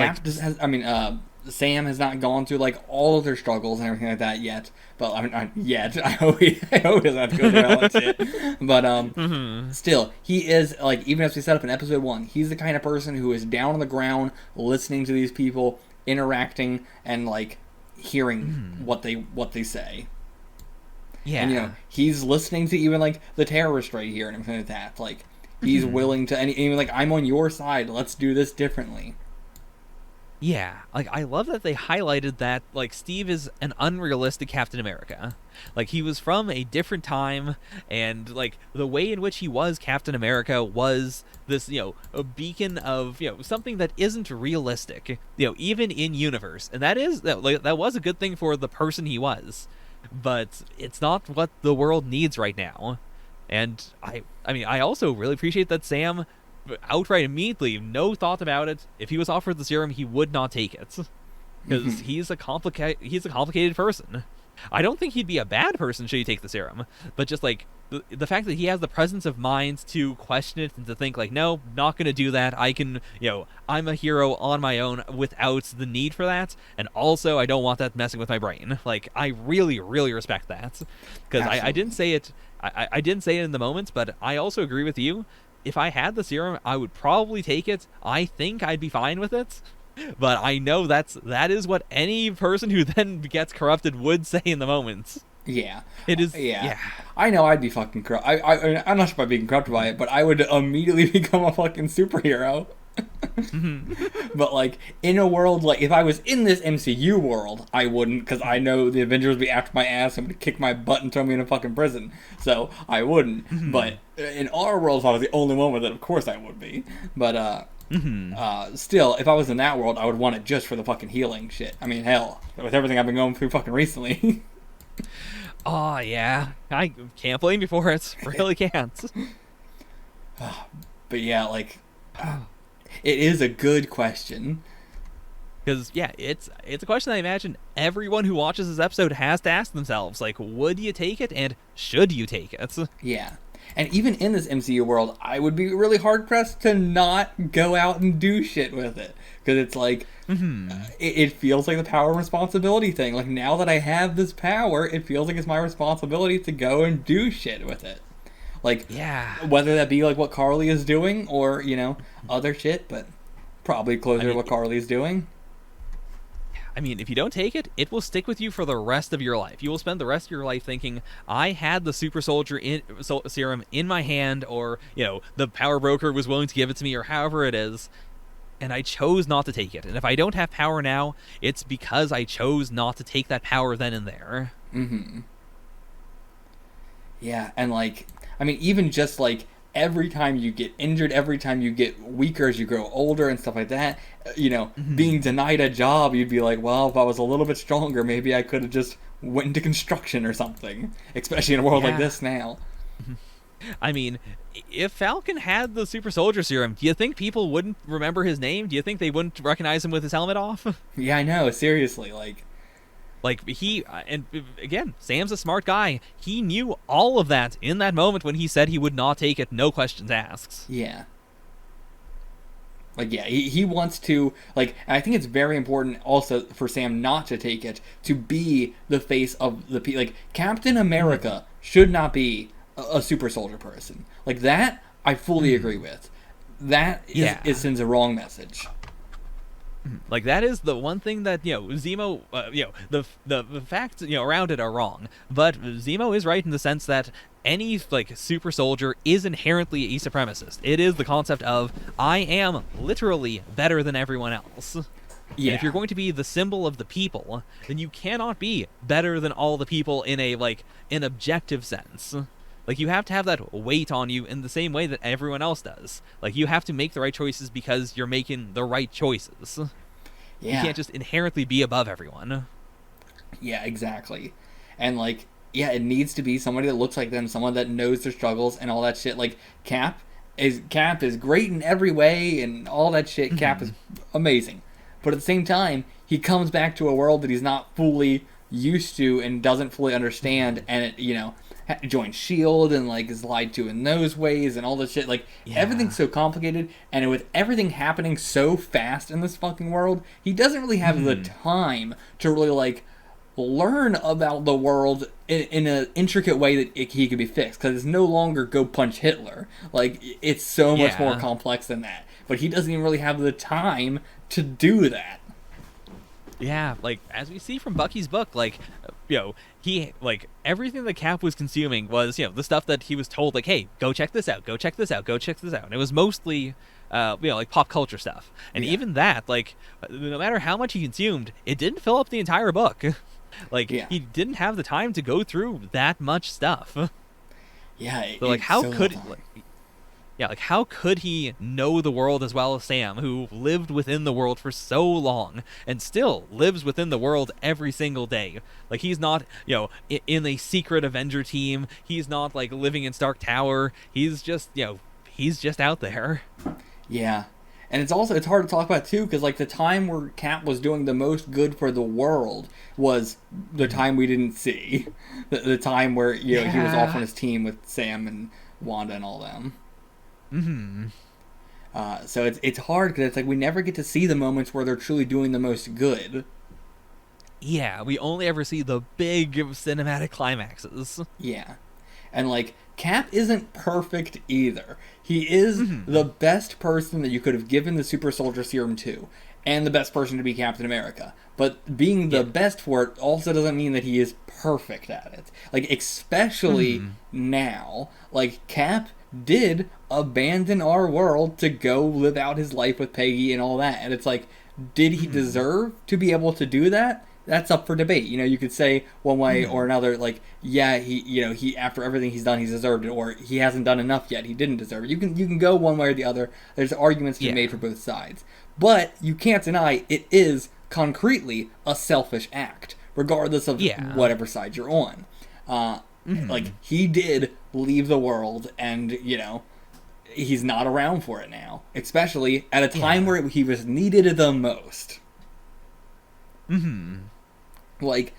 Sam has not gone through, like, all of their struggles and everything like that yet. But, I hope he doesn't have to go through all that shit. But, still, he is, like, even as we set up in episode 1, he's the kind of person who is down on the ground, listening to these people, interacting, and, like, hearing what they say. Yeah. And, he's listening to even, like, the terrorist right here and everything like that. Like, he's willing to, and even, like, I'm on your side, let's do this differently. Yeah, like, I love that they highlighted that, like, Steve is an unrealistic Captain America. Like, he was from a different time, and, like, the way in which he was Captain America was this, a beacon of, something that isn't realistic, even in universe. And that was a good thing for the person he was. But it's not what the world needs right now. And I mean, I also really appreciate that Sam outright immediately, no thought about it. If he was offered the serum, he would not take it because he's a complicated person. I don't think he'd be a bad person should he take the serum, but just like the fact that he has the presence of mind to question it and to think like, no, not gonna do that. I can, I'm a hero on my own without the need for that, and also I don't want that messing with my brain. Like, I really, really respect that because I didn't say it. I didn't say it in the moment, but I also agree with you. If I had the serum, I would probably take it. I think I'd be fine with it. But I know that is what any person who then gets corrupted would say in the moment. Yeah. It is. Yeah. I know I'd be fucking corrupt. I'm not sure about being corrupted by it, but I would immediately become a fucking superhero. But like in a world like if I was in this MCU world, I wouldn't, because I know the Avengers would be after my ass and would kick my butt and throw me in a fucking prison. So I wouldn't. But in our world, if I was the only one with it, of course I would be. But still, if I was in that world, I would want it just for the fucking healing shit. I mean, hell, with everything I've been going through fucking recently. Oh yeah, I can't blame you for it. Really can't. But yeah, like, it is a good question. Because yeah, it's a question I imagine everyone who watches this episode has to ask themselves. Like, would you take it, and should you take it? Yeah. And even in this MCU world, I would be really hard-pressed to not go out and do shit with it. Because it's like, it feels like the power and responsibility thing. Like, now that I have this power, it feels like it's my responsibility to go and do shit with it. Like, whether that be like what Carly is doing or, other shit, but probably closer to what Carly is doing. I mean, if you don't take it, it will stick with you for the rest of your life. You will spend the rest of your life thinking, I had the super soldier serum in my hand, or, the power broker was willing to give it to me, or however it is, and I chose not to take it. And if I don't have power now, it's because I chose not to take that power then and there. Yeah, and like, I mean, even just like, every time you get injured, every time you get weaker as you grow older and stuff like that, being denied a job, you'd be like, well, if I was a little bit stronger, maybe I could have just went into construction or something, especially in a world like this now. I mean, if Falcon had the super soldier serum, do you think people wouldn't remember his name? Do you think they wouldn't recognize him with his helmet off? Yeah, I know, seriously, Like, and again, Sam's a smart guy. He knew all of that in that moment when he said he would not take it, no questions asked. Yeah. Like, yeah, he wants to, like, I think it's very important also for Sam not to take it, to be the face of the people. Like, Captain America should not be a super soldier person. Like, that, I fully agree with. That it sends a wrong message. Like, that is the one thing that, Zemo, the facts, around it are wrong. But Zemo is right in the sense that any, like, super soldier is inherently a supremacist. It is the concept of, I am literally better than everyone else. Yeah. And if you're going to be the symbol of the people, then you cannot be better than all the people in a, like, an objective sense. Like, you have to have that weight on you in the same way that everyone else does. Like, you have to make the right choices because you're making the right choices. Yeah. You can't just inherently be above everyone. Yeah, exactly. And, like, yeah, it needs to be somebody that looks like them, someone that knows their struggles and all that shit. Like, Cap is great in every way and all that shit. Cap is amazing. But at the same time, he comes back to a world that he's not fully used to and doesn't fully understand, and it, joins S.H.I.E.L.D. and, like, is lied to in those ways and all this shit. Like, everything's so complicated, and with everything happening so fast in this fucking world, he doesn't really have the time to really, like, learn about the world in an intricate way that he could be fixed, because it's no longer go punch Hitler. Like, it's so much more complex than that. But he doesn't even really have the time to do that. Yeah, like, as we see from Bucky's book, like, he, like, everything that Cap was consuming was, the stuff that he was told, like, hey, go check this out, go check this out, go check this out. And it was mostly, like, pop culture stuff. And even that, like, no matter how much he consumed, it didn't fill up the entire book. Like, he didn't have the time to go through that much stuff. Yeah. So, like, how could... yeah, like how could he know the world as well as Sam, who lived within the world for so long and still lives within the world every single day? Like he's not, in a secret Avenger team. He's not like living in Stark Tower. He's just, he's just out there. Yeah. And it's hard to talk about too, because like the time where Cap was doing the most good for the world was the time we didn't see, the time where he was off on his team with Sam and Wanda and all them. So it's hard because it's like we never get to see the moments where they're truly doing the most good. Yeah, we only ever see the big cinematic climaxes. Yeah, and like Cap isn't perfect either. He is the best person that you could have given the super soldier serum to, and the best person to be Captain America. But being the best for it also doesn't mean that he is perfect at it. Like, especially now, like, Cap did abandon our world to go live out his life with Peggy and all that. And it's like, did he deserve to be able to do that? That's up for debate. You could say one way or another, like, yeah, he after everything he's done, he's deserved it, or he hasn't done enough yet, he didn't deserve it. You can go one way or the other. There's arguments to be made for both sides. But you can't deny it is concretely a selfish act, regardless of whatever side you're on. Like, he did leave the world, and, he's not around for it now. Especially at a time where he was needed the most. Like,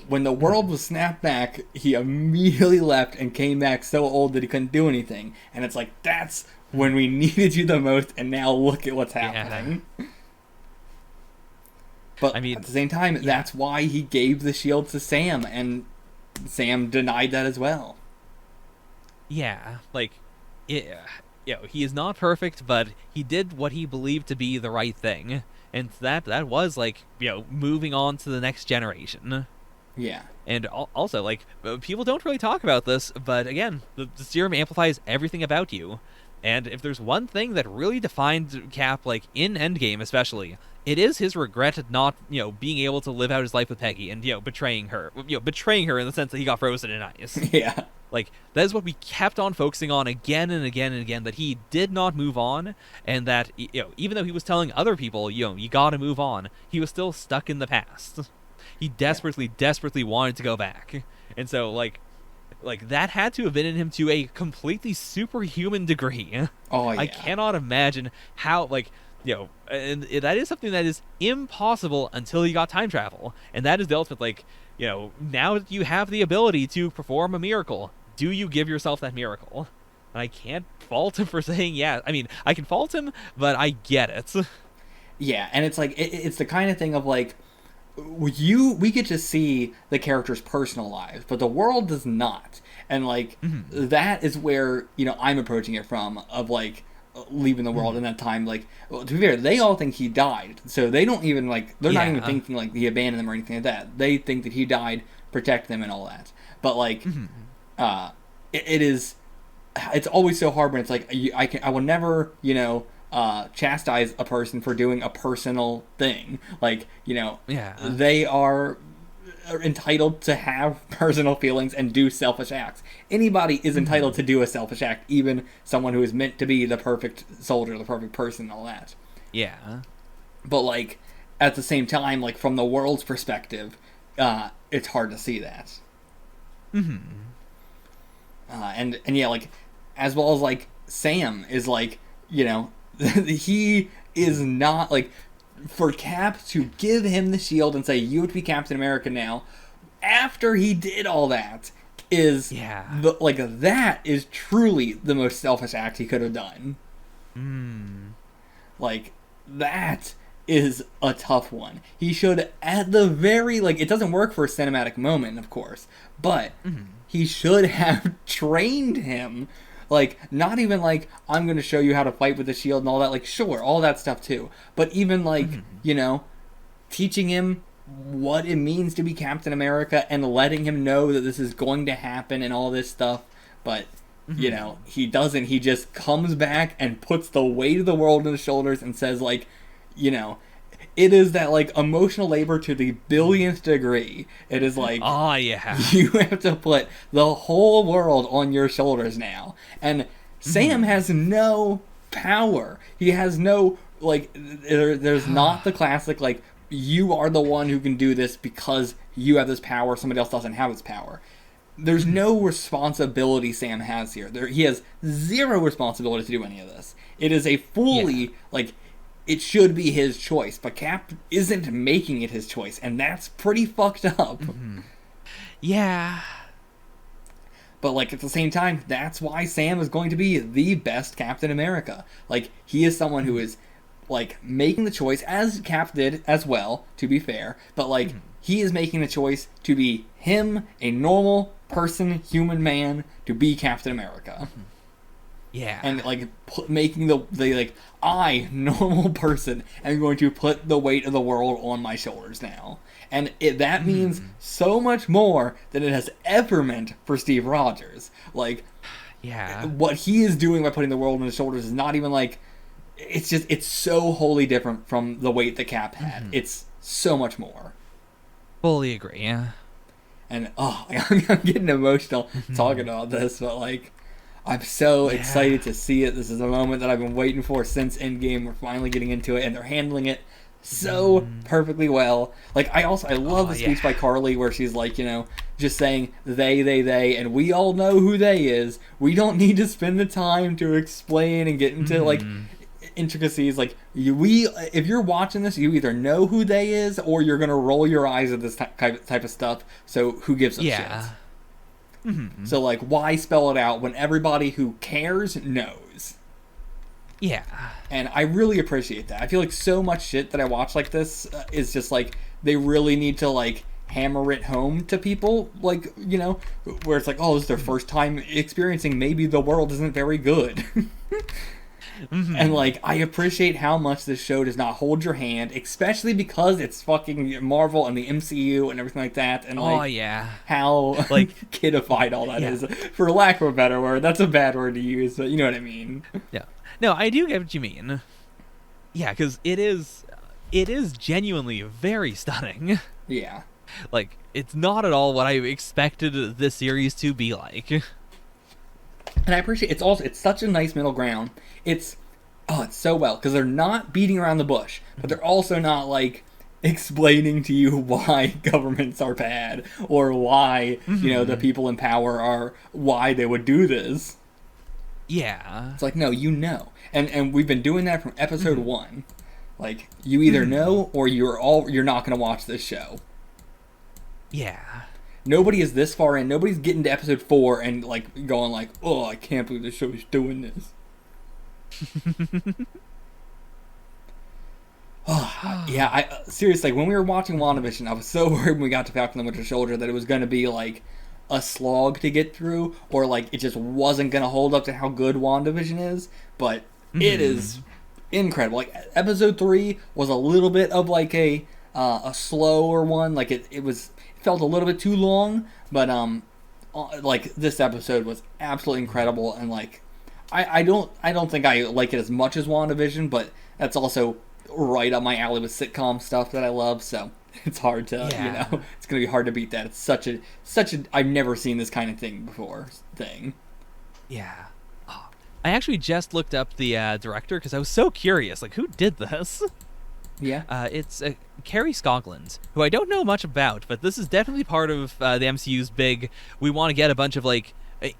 when the world was snapped back, he immediately left and came back so old that he couldn't do anything. And it's like, that's when we needed you the most, and now look at what's happening. But at the same time, that's why he gave the shield to Sam, and Sam denied that as well. Yeah, like, he is not perfect, but he did what he believed to be the right thing. And that was, like, moving on to the next generation. Yeah. And also, like, people don't really talk about this, but again, the serum amplifies everything about you. And if there's one thing that really defined Cap, like, in Endgame especially, it is his regret at not, being able to live out his life with Peggy and, betraying her. Betraying her in the sense that he got frozen in ice. Yeah. Like, that is what we kept on focusing on again and again and again, that he did not move on, and that, even though he was telling other people, you gotta move on, he was still stuck in the past. He desperately wanted to go back. And so, like that had to have been in him to a completely superhuman degree. Oh, yeah. I cannot imagine how, and that is something that is impossible until you got time travel. And that is the ultimate, now that you have the ability to perform a miracle, do you give yourself that miracle? And I can't fault him for saying yeah. I mean, I can fault him, but I get it. Yeah, and it's like, it's the kind of thing of like, we get to see the characters' personal lives, but the world does not. And like, that is where, I'm approaching it from, of like, leaving the world in that time. Like, well, to be fair, they all think he died, so they don't even they're not even thinking like he abandoned them or anything like that. They think that he died, protect them and all that. But like, it's always so hard when it's like, I will never, chastise a person for doing a personal thing. Like, they are entitled to have personal feelings and do selfish acts. Anybody is entitled to do a selfish act, even someone who is meant to be the perfect soldier, the perfect person, and all that. Yeah. But like, at the same time, like, from the world's perspective, it's hard to see that. And yeah, like, as well as like Sam is like, he is not like, for Cap to give him the shield and say, you would be Captain America now, after he did all that, is that is truly the most selfish act he could have done. Like, that is a tough one. He should, at the very, it doesn't work for a cinematic moment, of course, but he should have trained him. Like, not even like, I'm going to show you how to fight with the shield and all that. Like, sure, all that stuff too. But even like, teaching him what it means to be Captain America and letting him know that this is going to happen and all this stuff. But, he doesn't. He just comes back and puts the weight of the world on his shoulders and says, like, it is that, like, emotional labor to the billionth degree. It is like, you have to put the whole world on your shoulders now. And Sam has no power. He has no, like, there's not the classic, like, you are the one who can do this because you have this power, somebody else doesn't have this power. There's no responsibility Sam has here. He has zero responsibility to do any of this. It is a fully, like, it should be his choice, but Cap isn't making it his choice, and that's pretty fucked up. Yeah. But, like, at the same time, that's why Sam is going to be the best Captain America. Like, he is someone who is, like, making the choice, as Cap did as well, to be fair, but, like, he is making the choice to be him, a normal person, human man, to be Captain America. Yeah. And, like, making the like, I, normal person, am going to put the weight of the world on my shoulders now. And that means so much more than it has ever meant for Steve Rogers. Like, what he is doing by putting the world on his shoulders is not even, like, it's so wholly different from the weight that Cap had. It's so much more. Fully agree, yeah. And, I'm getting emotional talking about this, but, like, I'm so excited to see it. This is a moment that I've been waiting for since Endgame. We're finally getting into it, and they're handling it so perfectly well. Like, I love the speech by Carly where she's like, you know, just saying they, and we all know who they is. We don't need to spend the time to explain and get into, like, intricacies. Like, if you're watching this, you either know who they is or you're gonna roll your eyes at this type of stuff. So who gives a shit? So, like, why spell it out when everybody who cares knows? Yeah. And I really appreciate that. I feel like so much shit that I watch like this is just, like, they really need to, like, hammer it home to people, like, you know, where it's like, oh, this is their first time experiencing maybe the world isn't very good. And, like, I appreciate how much this show does not hold your hand, especially because it's fucking Marvel and the MCU and everything like that, and, like, how, like, kidified all that is, for lack of a better word. That's a bad word to use, but you know what I mean. Yeah. No, I do get what you mean. Yeah, because it is genuinely very stunning. Yeah. Like, it's not at all what I expected this series to be like. And I appreciate it's such a nice middle ground. It's so well, because they're not beating around the bush, but they're also not, like, explaining to you why governments are bad or why, you know, the people in power are, why they would do this. Yeah. It's like, no, you know. And we've been doing that from episode 1. Like, you either know or you're not going to watch this show. Yeah. Nobody is this far in. Nobody's getting to episode 4 and, like, going like, oh, I can't believe the show is doing this. Seriously, when we were watching WandaVision, I was so worried when we got to Falcon and the Winter Soldier that it was going to be, like, a slog to get through, or, like, it just wasn't going to hold up to how good WandaVision is, but it is incredible. Like, episode 3 was a little bit of, like, a slower one. Like, it felt a little bit too long, but, like, this episode was absolutely incredible, and, like, I don't think I like it as much as WandaVision, but that's also right up my alley with sitcom stuff that I love, so it's hard to, you know, it's going to be hard to beat that. It's such a, I've never seen this kind of thing before thing. Yeah. Oh, I actually just looked up the director because I was so curious, like, who did this? Yeah. It's Kerry Scogland, who I don't know much about, but this is definitely part of the MCU's big, we want to get a bunch of, like,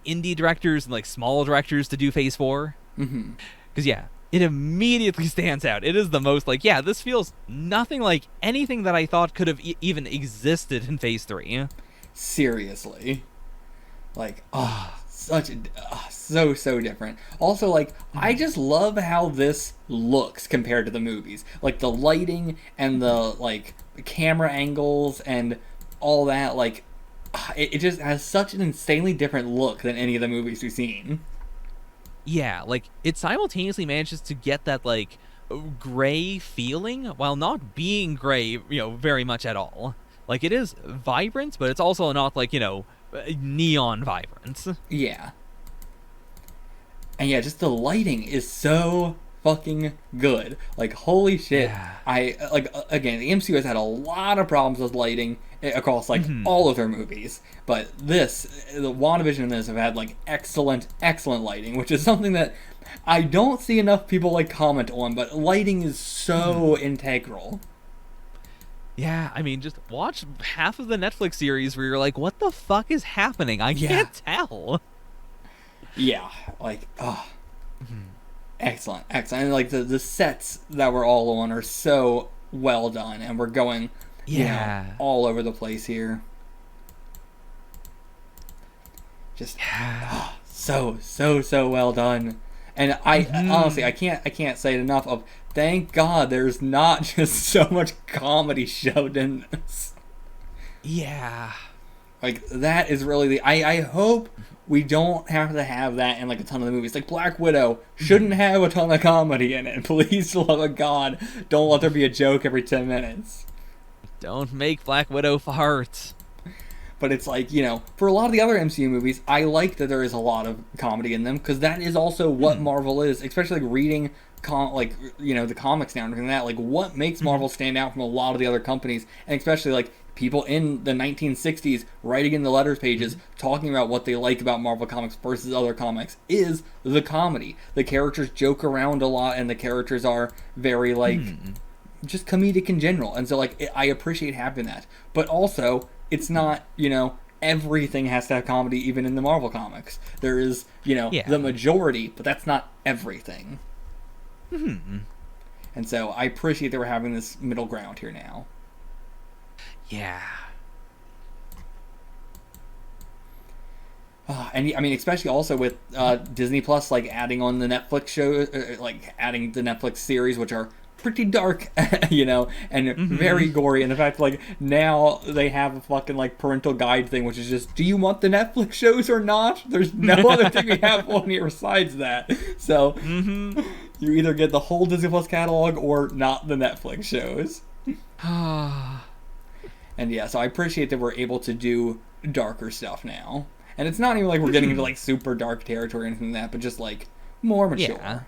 indie directors and, like, small directors to do Phase 4. Because, it immediately stands out. It is the most, like, this feels nothing like anything that I thought could have even existed in Phase 3. Seriously. Like, so different. Also, like, I just love how this looks compared to the movies. Like, the lighting and the, like, camera angles and all that, like, it just has such an insanely different look than any of the movies we've seen. Yeah, like, it simultaneously manages to get that, like, gray feeling while not being gray, you know, very much at all. Like, it is vibrant, but it's also not, like, you know, neon vibrant. Yeah. And yeah, just the lighting is so fucking good. Like, holy shit. Again, the MCU has had a lot of problems with lighting, across like all of their movies. But this, the WandaVision and this have had like excellent lighting, which is something that I don't see enough people like comment on, but lighting is so integral. Yeah, I mean, just watch half of the Netflix series where you're like, what the fuck is happening? I can't tell. Yeah, like, excellent. And like the sets that we're all on are so well done, and we're going, you know, all over the place here. Just so well done. And I honestly, I can't say it enough of thank God there's not just so much comedy shoved in this. Yeah. Like, that is really I hope we don't have to have that in like a ton of the movies. Like Black Widow shouldn't have a ton of comedy in it. Please, for the love of God, don't let there be a joke every 10 minutes. Don't make Black Widow fart. But it's like, you know, for a lot of the other MCU movies, I like that there is a lot of comedy in them, because that is also what Marvel is, especially like reading the comics now and everything like that. Like, what makes Marvel stand out from a lot of the other companies, and especially like people in the 1960s writing in the letters pages talking about what they like about Marvel Comics versus other comics, is the comedy. The characters joke around a lot, and the characters are very like just comedic in general, and so like I appreciate having that. But also, it's not, you know, everything has to have comedy even in the Marvel comics. There is, you know, the majority, but that's not everything. And so I appreciate that we're having this middle ground here now. Yeah. And I mean, especially also with Disney Plus, like adding on the Netflix show, like adding the Netflix series, which are pretty dark, you know, and very gory. And the fact, like, now they have a fucking like parental guide thing, which is just, do you want the Netflix shows or not? There's no other thing we have on here besides that. So you either get the whole Disney Plus catalog or not the Netflix shows. And yeah, so I appreciate that we're able to do darker stuff now. And it's not even like we're getting into like super dark territory or anything like that, but just like more mature.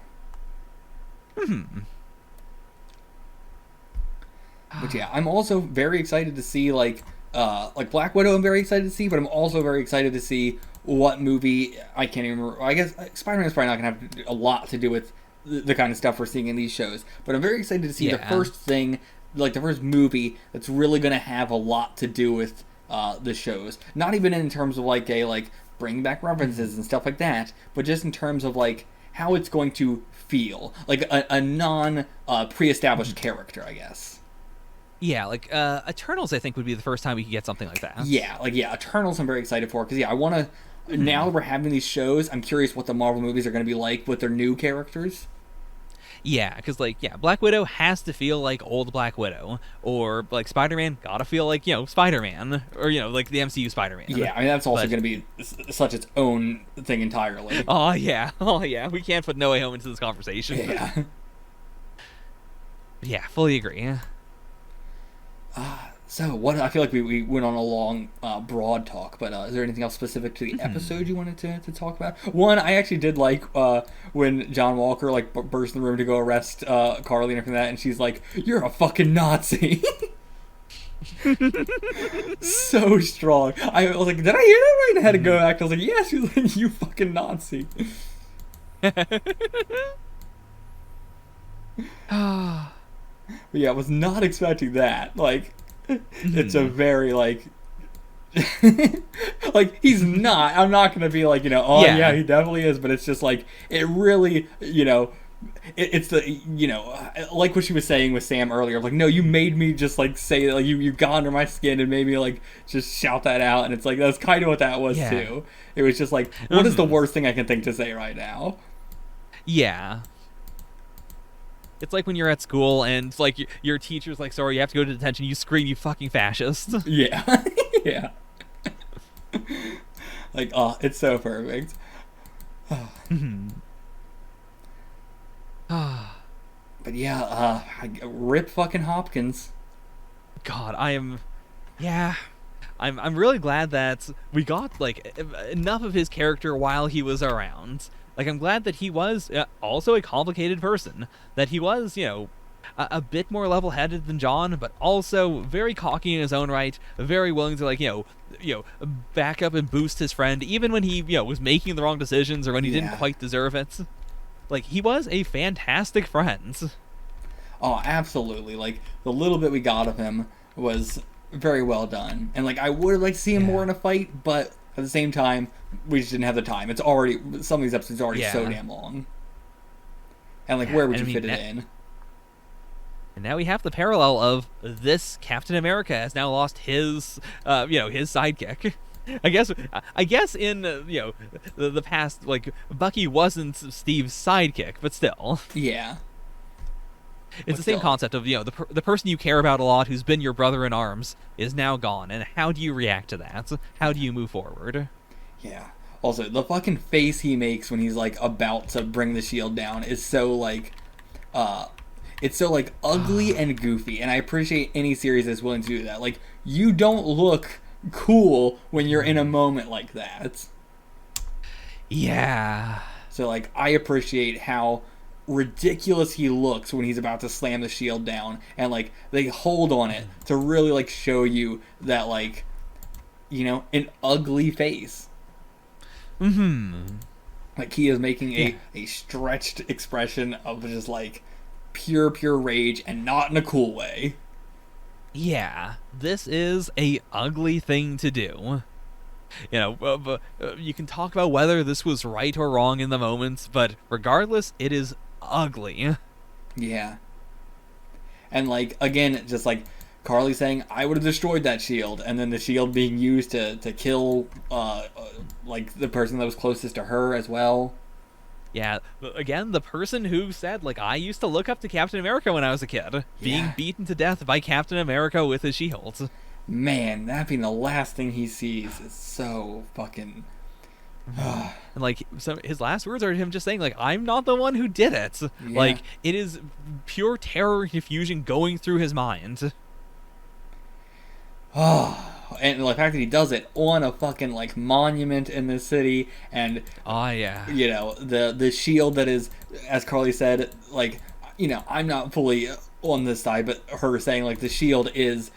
But yeah, I'm also very excited to see like Black Widow. I'm very excited to see, but I'm also very excited to see what movie. I can't even remember. I guess Spider-Man is probably not gonna have a lot to do with the kind of stuff we're seeing in these shows. But I'm very excited to see the first thing, like the first movie that's really gonna have a lot to do with the shows. Not even in terms of like bring back references and stuff like that, but just in terms of like how it's going to feel, like a non pre-established character, I guess. Yeah, like Eternals, I think, would be the first time we could get something like that. Yeah, Eternals I'm very excited for, because I want to, now that we're having these shows, I'm curious what the Marvel movies are going to be like with their new characters. Yeah, because Black Widow has to feel like old Black Widow, or like Spider-Man gotta feel like, you know, Spider-Man, or, you know, like the MCU Spider-Man. Yeah, I mean, that's also going to be such its own thing entirely. Oh yeah, we can't put No Way Home into this conversation. Yeah. Yeah, fully agree. So what, I feel like we went on a long, broad talk, but is there anything else specific to the episode you wanted to talk about? One, I actually did like when John Walker like burst in the room to go arrest Carly and everything like that, and she's like, "You're a fucking Nazi." So strong. I was like, did I hear that right? And I had to go back. I was like, yeah. She was like, "You fucking Nazi." But yeah, I was not expecting that. Like, it's a very, like, like, he's not. I'm not going to be like, you know, oh, yeah, he definitely is. But it's just, like, it really, you know, it's the, you know, like what she was saying with Sam earlier. Like, no, you made me just, like, say, like, you got under my skin and made me, like, just shout that out. And it's like, that's kind of what that was, too. It was just like, what is the worst thing I can think to say right now? Yeah. It's like when you're at school and like your teacher's like, sorry, you have to go to detention. You scream, "You fucking fascist." Yeah. Yeah. Like, oh, it's so perfect. But yeah, rip fucking Hopkins. God, I'm really glad that we got like enough of his character while he was around. Like, I'm glad that he was also a complicated person. That he was, you know, a bit more level-headed than John, but also very cocky in his own right, very willing to, like, back up and boost his friend, even when he, was making the wrong decisions or when he didn't quite deserve it. Like, he was a fantastic friend. Oh, absolutely. Like, the little bit we got of him was very well done. And, like, I would have liked to see him more in a fight, but at the same time, we just didn't have the time. It's already, some of these episodes are already so damn long. And, like, where would you fit it in? And now we have the parallel of this Captain America has now lost his, his sidekick. I guess in, the past, like, Bucky wasn't Steve's sidekick, but still. Yeah. It's the same concept of, the person you care about a lot who's been your brother in arms is now gone, and how do you react to that? How do you move forward? Yeah. Also, the fucking face he makes when he's, like, about to bring the shield down is so, like, it's so, like, ugly and goofy, and I appreciate any series that's willing to do that. Like, you don't look cool when you're in a moment like that. Yeah. So, like, I appreciate how ridiculous he looks when he's about to slam the shield down, and, like, they hold on it to really, like, show you that, like, an ugly face. Like, he is making a stretched expression of just, like, pure rage, and not in a cool way. Yeah, this is a ugly thing to do. You can talk about whether this was right or wrong in the moment, but regardless, it is ugly. Yeah. And, like, again, just like Carly saying, I would have destroyed that shield, and then the shield being used to kill, like, the person that was closest to her as well. Yeah, again, the person who said, like, I used to look up to Captain America when I was a kid, being beaten to death by Captain America with his shield. Man, that being the last thing he sees is so fucking... And, like, his last words are him just saying, like, I'm not the one who did it. Yeah. Like, it is pure terror and confusion going through his mind. And the fact that he does it on a fucking, like, monument in the city, and the shield that is, as Carly said, like, I'm not fully on this side, but her saying, like, the shield is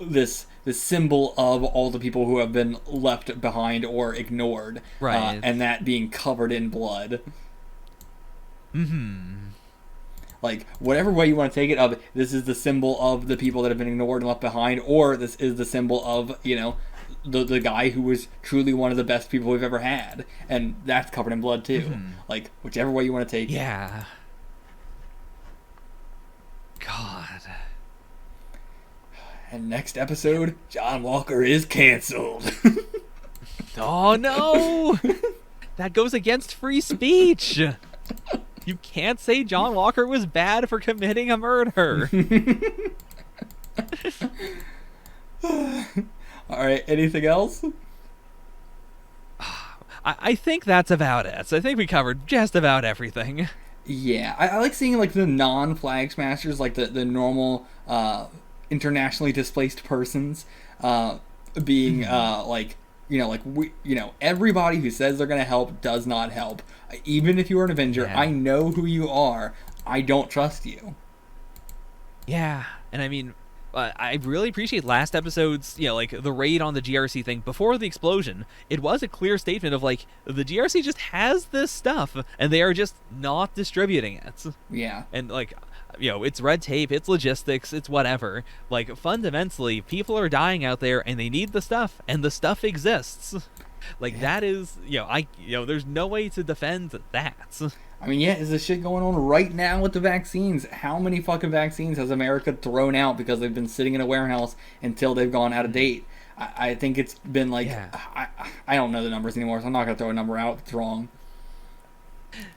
this symbol of all the people who have been left behind or ignored, right? And that being covered in blood. Like, whatever way you want to take it, of this is the symbol of the people that have been ignored and left behind, or this is the symbol of, the guy who was truly one of the best people we've ever had, and that's covered in blood too. Like, whichever way you want to take it. Yeah. God. And next episode, John Walker is canceled. Oh no! That goes against free speech. You can't say John Walker was bad for committing a murder. Alright, anything else? I think that's about it. So I think we covered just about everything. Yeah, I like seeing, like, the non-Flag Smashers, like the normal internationally displaced persons being everybody who says they're gonna help does not help. Even if you are an Avenger, I know who you are. I don't trust you. Yeah, and I mean, I really appreciate last episode's, like, the raid on the GRC thing. Before the explosion, it was a clear statement of, like, the GRC just has this stuff, and they are just not distributing it. Yeah. And, like, it's red tape, it's logistics, it's whatever. Like, fundamentally, people are dying out there, and they need the stuff, and the stuff exists. Like, that is, there's no way to defend that. I mean, is this shit going on right now with the vaccines? How many fucking vaccines has America thrown out because they've been sitting in a warehouse until they've gone out of date? I think it's been, like, I don't know the numbers anymore, so I'm not going to throw a number out that's wrong.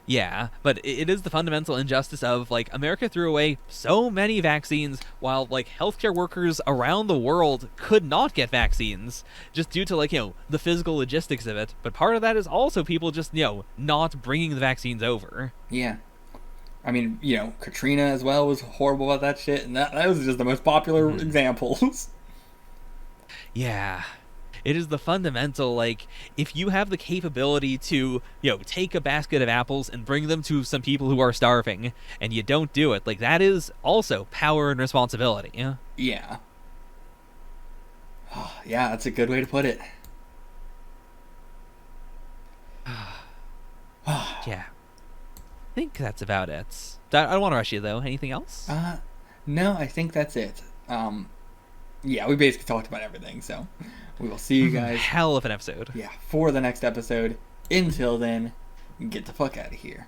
Yeah, but it is the fundamental injustice of, like, America threw away so many vaccines while, like, healthcare workers around the world could not get vaccines just due to, like, the physical logistics of it. But part of that is also people just, not bringing the vaccines over. Yeah. I mean, Katrina as well was horrible about that shit, and that was just the most popular examples. Yeah. It is the fundamental, like, if you have the capability to, take a basket of apples and bring them to some people who are starving, and you don't do it, like, that is also power and responsibility. Yeah. Yeah. Yeah, that's a good way to put it. Yeah. I think that's about it. I don't want to rush you, though. Anything else? No, I think that's it. Yeah, we basically talked about everything, so we will see you guys. Hell of an episode. Yeah, for the next episode. Until then, get the fuck out of here.